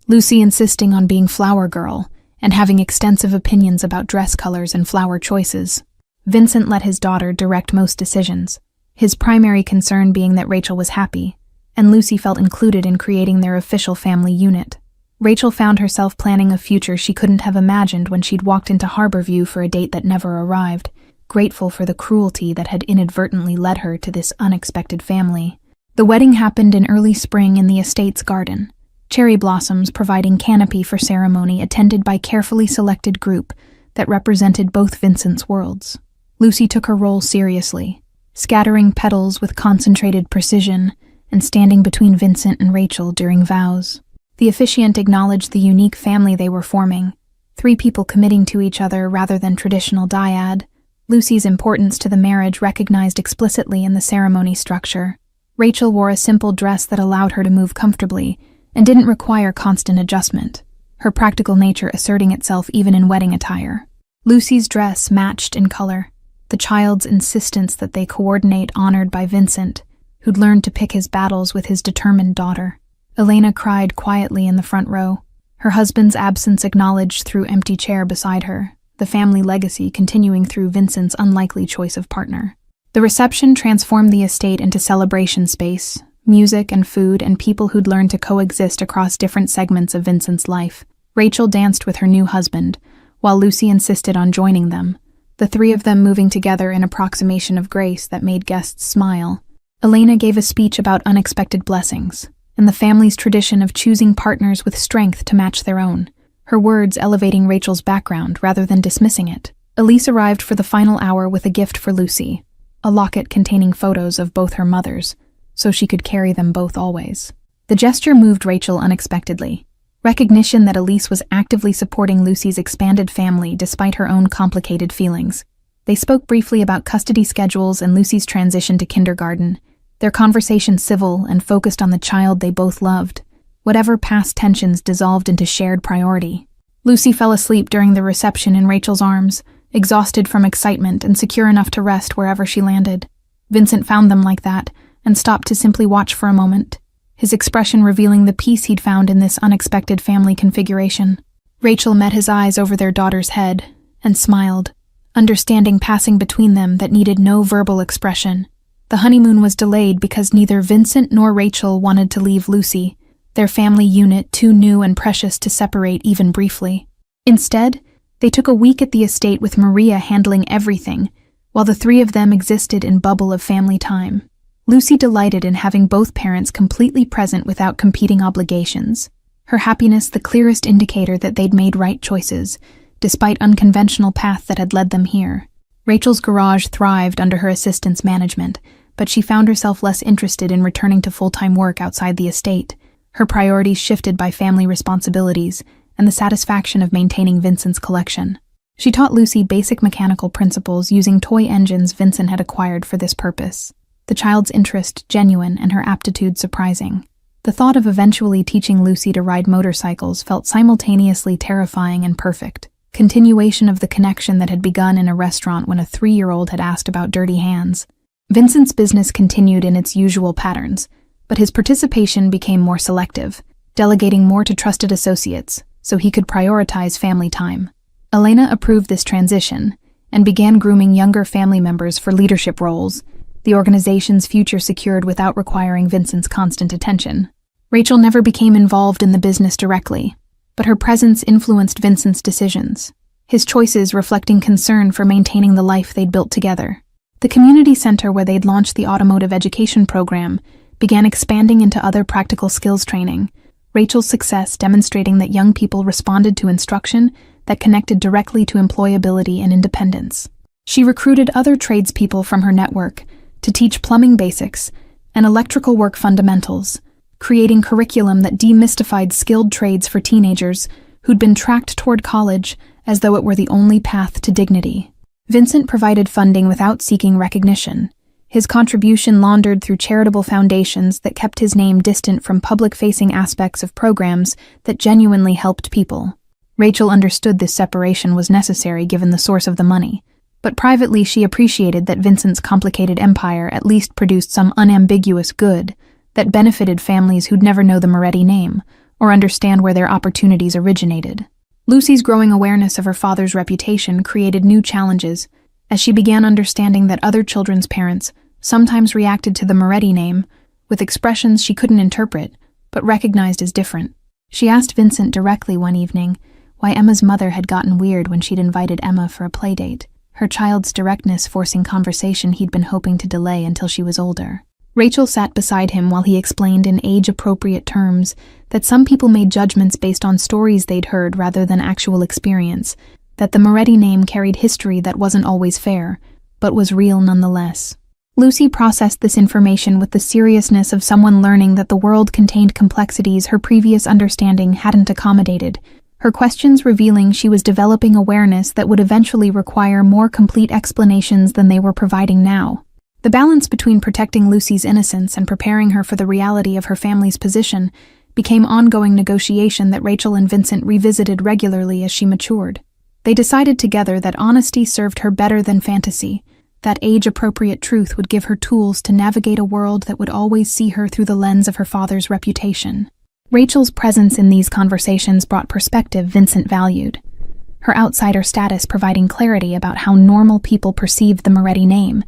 Lucy insisting on being flower girl and having extensive opinions about dress colors and flower choices. Vincent let his daughter direct most decisions, his primary concern being that Rachel was happy, and Lucy felt included in creating their official family unit. Rachel found herself planning a future she couldn't have imagined when she'd walked into Harborview for a date that never arrived, grateful for the cruelty that had inadvertently led her to this unexpected family. The wedding happened in early spring in the estate's garden, cherry blossoms providing canopy for ceremony attended by carefully selected group that represented both Vincent's worlds. Lucy took her role seriously, scattering petals with concentrated precision and standing between Vincent and Rachel during vows. The officiant acknowledged the unique family they were forming, 3 people committing to each other rather than traditional dyad, Lucy's importance to the marriage recognized explicitly in the ceremony structure. Rachel wore a simple dress that allowed her to move comfortably and didn't require constant adjustment, her practical nature asserting itself even in wedding attire. Lucy's dress matched in color, the child's insistence that they coordinate honored by Vincent, who'd learned to pick his battles with his determined daughter. Elena cried quietly in the front row, her husband's absence acknowledged through empty chair beside her, the family legacy continuing through Vincent's unlikely choice of partner. The reception transformed the estate into celebration space, music and food and people who'd learned to coexist across different segments of Vincent's life. Rachel danced with her new husband, while Lucy insisted on joining them, the 3 of them moving together in approximation of grace that made guests smile. Elena gave a speech about unexpected blessings, and the family's tradition of choosing partners with strength to match their own, her words elevating Rachel's background rather than dismissing it. Elise arrived for the final hour with a gift for Lucy, a locket containing photos of both her mothers, so she could carry them both always. The gesture moved Rachel unexpectedly. recognition that Elise was actively supporting Lucy's expanded family despite her own complicated feelings. They spoke briefly about custody schedules and Lucy's transition to kindergarten, their conversation civil and focused on the child they both loved. Whatever past tensions dissolved into shared priority. Lucy fell asleep during the reception in Rachel's arms, exhausted from excitement and secure enough to rest wherever she landed. Vincent found them like that and stopped to simply watch for a moment, his expression revealing the peace he'd found in this unexpected family configuration. Rachel met his eyes over their daughter's head and smiled, understanding passing between them that needed no verbal expression. The honeymoon was delayed because neither Vincent nor Rachel wanted to leave Lucy, their family unit too new and precious to separate even briefly. Instead, they took a week at the estate with Maria handling everything, while the three of them existed in bubble of family time. Lucy delighted in having both parents completely present without competing obligations, her happiness the clearest indicator that they'd made right choices, despite unconventional path that had led them here. Rachel's garage thrived under her assistant's management, but she found herself less interested in returning to full-time work outside the estate. Her priorities shifted by family responsibilities and the satisfaction of maintaining Vincent's collection. She taught Lucy basic mechanical principles using toy engines Vincent had acquired for this purpose. The child's interest genuine and her aptitude surprising. The thought of eventually teaching Lucy to ride motorcycles felt simultaneously terrifying and perfect. Continuation of the connection that had begun in a restaurant when a 3-year-old had asked about dirty hands. Vincent's business continued in its usual patterns, but his participation became more selective, delegating more to trusted associates so he could prioritize family time. Elena approved this transition and began grooming younger family members for leadership roles, the organization's future secured without requiring Vincent's constant attention. Rachel never became involved in the business directly, but her presence influenced Vincent's decisions, his choices reflecting concern for maintaining the life they'd built together. The community center where they'd launched the automotive education program began expanding into other practical skills training, Rachel's success demonstrating that young people responded to instruction that connected directly to employability and independence. She recruited other tradespeople from her network to teach plumbing basics and electrical work fundamentals, creating curriculum that demystified skilled trades for teenagers who'd been tracked toward college as though it were the only path to dignity. Vincent provided funding without seeking recognition, his contribution laundered through charitable foundations that kept his name distant from public-facing aspects of programs that genuinely helped people. Rachel understood this separation was necessary given the source of the money, but privately she appreciated that Vincent's complicated empire at least produced some unambiguous good that benefited families who'd never know the Moretti name or understand where their opportunities originated. Lucy's growing awareness of her father's reputation created new challenges as she began understanding that other children's parents sometimes reacted to the Moretti name with expressions she couldn't interpret but recognized as different. She asked Vincent directly one evening why Emma's mother had gotten weird when she'd invited Emma for a playdate, her child's directness forcing conversation he'd been hoping to delay until she was older. Rachel sat beside him while he explained in age-appropriate terms that some people made judgments based on stories they'd heard rather than actual experience, that the Moretti name carried history that wasn't always fair, but was real nonetheless. Lucy processed this information with the seriousness of someone learning that the world contained complexities her previous understanding hadn't accommodated, her questions revealing she was developing awareness that would eventually require more complete explanations than they were providing now. The balance between protecting Lucy's innocence and preparing her for the reality of her family's position became ongoing negotiation that Rachel and Vincent revisited regularly as she matured. They decided together that honesty served her better than fantasy, that age-appropriate truth would give her tools to navigate a world that would always see her through the lens of her father's reputation. Rachel's presence in these conversations brought perspective Vincent valued, her outsider status providing clarity about how normal people perceived the Moretti name,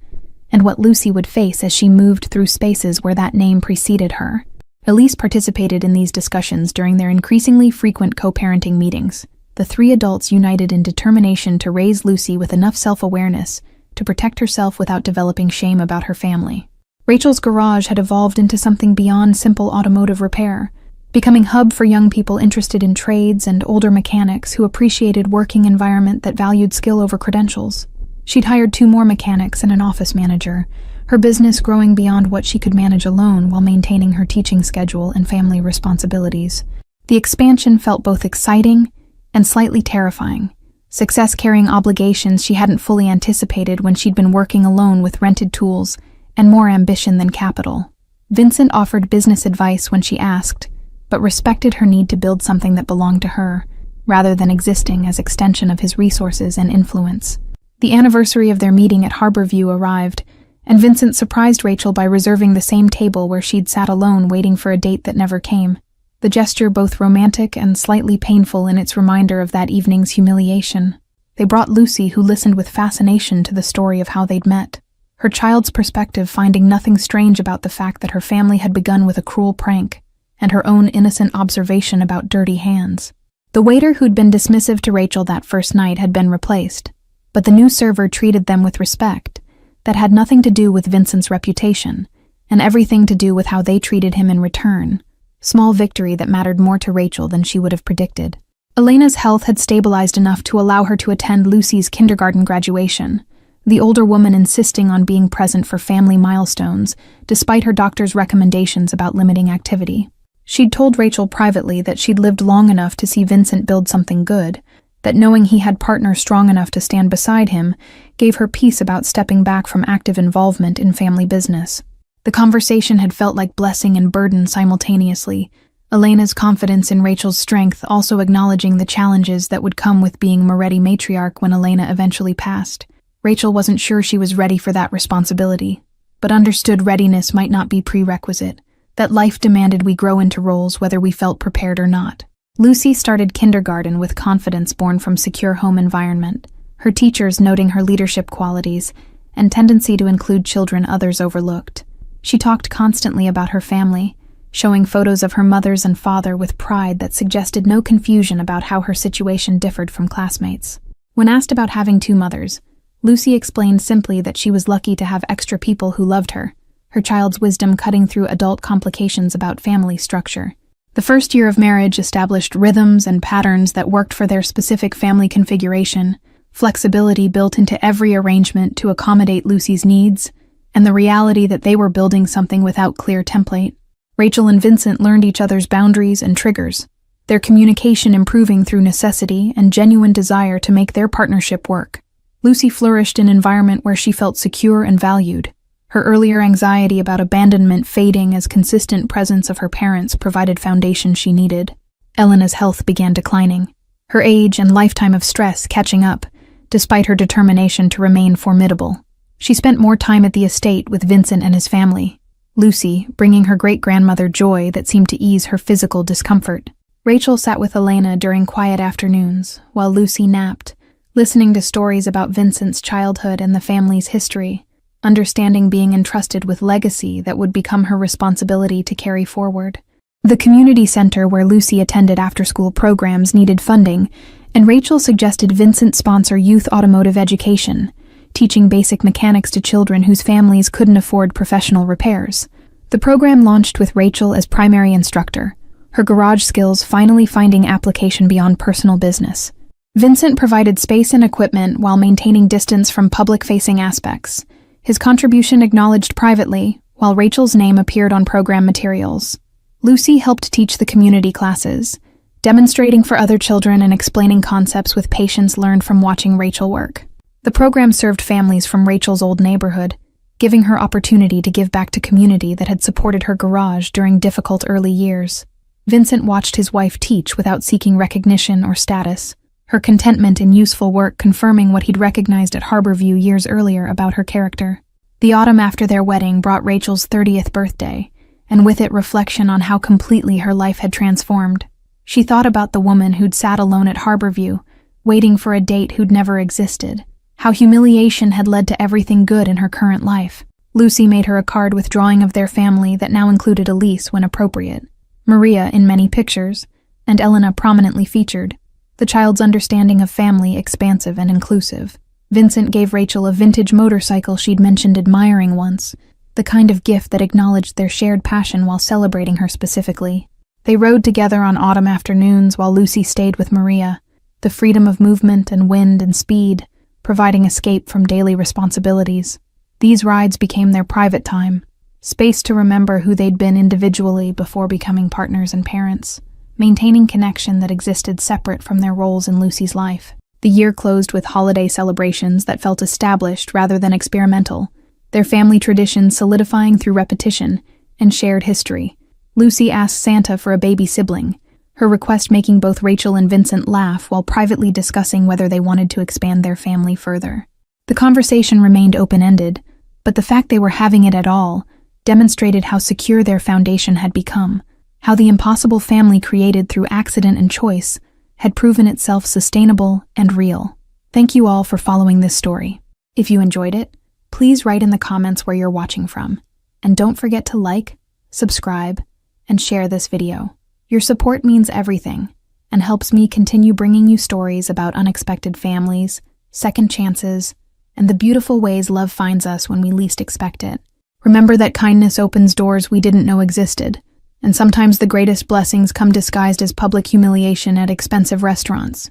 and what Lucy would face as she moved through spaces where that name preceded her. Elise participated in these discussions during their increasingly frequent co-parenting meetings. The three adults united in determination to raise Lucy with enough self-awareness to protect herself without developing shame about her family. Rachel's garage had evolved into something beyond simple automotive repair, becoming a hub for young people interested in trades and older mechanics who appreciated working environment that valued skill over credentials. She'd hired 2 more mechanics and an office manager, her business growing beyond what she could manage alone while maintaining her teaching schedule and family responsibilities. The expansion felt both exciting and slightly terrifying. Success carrying obligations she hadn't fully anticipated when she'd been working alone with rented tools and more ambition than capital. Vincent offered business advice when she asked, but respected her need to build something that belonged to her, rather than existing as extension of his resources and influence. The anniversary of their meeting at Harborview arrived, and Vincent surprised Rachel by reserving the same table where she'd sat alone waiting for a date that never came. The gesture both romantic and slightly painful in its reminder of that evening's humiliation. They brought Lucy, who listened with fascination to the story of how they'd met, her child's perspective finding nothing strange about the fact that her family had begun with a cruel prank, and her own innocent observation about dirty hands. The waiter who'd been dismissive to Rachel that first night had been replaced, but the new server treated them with respect that had nothing to do with Vincent's reputation, and everything to do with how they treated him in return. Small victory that mattered more to Rachel than she would have predicted. Elena's health had stabilized enough to allow her to attend Lucy's kindergarten graduation, the older woman insisting on being present for family milestones, despite her doctor's recommendations about limiting activity. She'd told Rachel privately that she'd lived long enough to see Vincent build something good, that knowing he had partners strong enough to stand beside him gave her peace about stepping back from active involvement in family business. The conversation had felt like blessing and burden simultaneously, Elena's confidence in Rachel's strength also acknowledging the challenges that would come with being Moretti matriarch when Elena eventually passed. Rachel wasn't sure she was ready for that responsibility, but understood readiness might not be prerequisite, that life demanded we grow into roles whether we felt prepared or not. Lucy started kindergarten with confidence born from secure home environment, her teachers noting her leadership qualities and tendency to include children others overlooked. She talked constantly about her family, showing photos of her mothers and father with pride that suggested no confusion about how her situation differed from classmates. When asked about having two mothers, Lucy explained simply that she was lucky to have extra people who loved her, her child's wisdom cutting through adult complications about family structure. The first year of marriage established rhythms and patterns that worked for their specific family configuration, flexibility built into every arrangement to accommodate Lucy's needs, and the reality that they were building something without clear template. Rachel and Vincent learned each other's boundaries and triggers, their communication improving through necessity and genuine desire to make their partnership work. Lucy flourished in an environment where she felt secure and valued, her earlier anxiety about abandonment fading as consistent presence of her parents provided foundation she needed. Elena's health began declining, her age and lifetime of stress catching up, despite her determination to remain formidable. She spent more time at the estate with Vincent and his family, Lucy bringing her great-grandmother joy that seemed to ease her physical discomfort. Rachel sat with Elena during quiet afternoons, while Lucy napped, listening to stories about Vincent's childhood and the family's history, understanding being entrusted with legacy that would become her responsibility to carry forward. The community center where Lucy attended after-school programs needed funding, and Rachel suggested Vincent sponsor youth automotive education, teaching basic mechanics to children whose families couldn't afford professional repairs. The program launched with Rachel as primary instructor, her garage skills finally finding application beyond personal business. Vincent provided space and equipment while maintaining distance from public-facing aspects, his contribution acknowledged privately, while Rachel's name appeared on program materials. Lucy helped teach the community classes, demonstrating for other children and explaining concepts with patience learned from watching Rachel work. The program served families from Rachel's old neighborhood, giving her opportunity to give back to community that had supported her garage during difficult early years. Vincent watched his wife teach without seeking recognition or status, her contentment in useful work confirming what he'd recognized at Harborview years earlier about her character. The autumn after their wedding brought Rachel's 30th birthday, and with it reflection on how completely her life had transformed. She thought about the woman who'd sat alone at Harborview, waiting for a date who'd never existed, how humiliation had led to everything good in her current life. Lucy made her a card with drawing of their family that now included Elise when appropriate, Maria in many pictures, and Elena prominently featured, the child's understanding of family expansive and inclusive. Vincent gave Rachel a vintage motorcycle she'd mentioned admiring once, the kind of gift that acknowledged their shared passion while celebrating her specifically. They rode together on autumn afternoons while Lucy stayed with Maria, the freedom of movement and wind and speed, providing escape from daily responsibilities. These rides became their private time, space to remember who they'd been individually before becoming partners and parents. maintaining connection that existed separate from their roles in Lucy's life. The year closed with holiday celebrations that felt established rather than experimental, their family traditions solidifying through repetition and shared history. Lucy asked Santa for a baby sibling, her request making both Rachel and Vincent laugh while privately discussing whether they wanted to expand their family further. The conversation remained open-ended, but the fact they were having it at all demonstrated how secure their foundation had become, how the impossible family created through accident and choice had proven itself sustainable and real. Thank you all for following this story. If you enjoyed it, please write in the comments where you're watching from, and don't forget to like, subscribe, and share this video. Your support means everything and helps me continue bringing you stories about unexpected families, second chances, and the beautiful ways love finds us when we least expect it. Remember that kindness opens doors we didn't know existed, and sometimes the greatest blessings come disguised as public humiliation at expensive restaurants.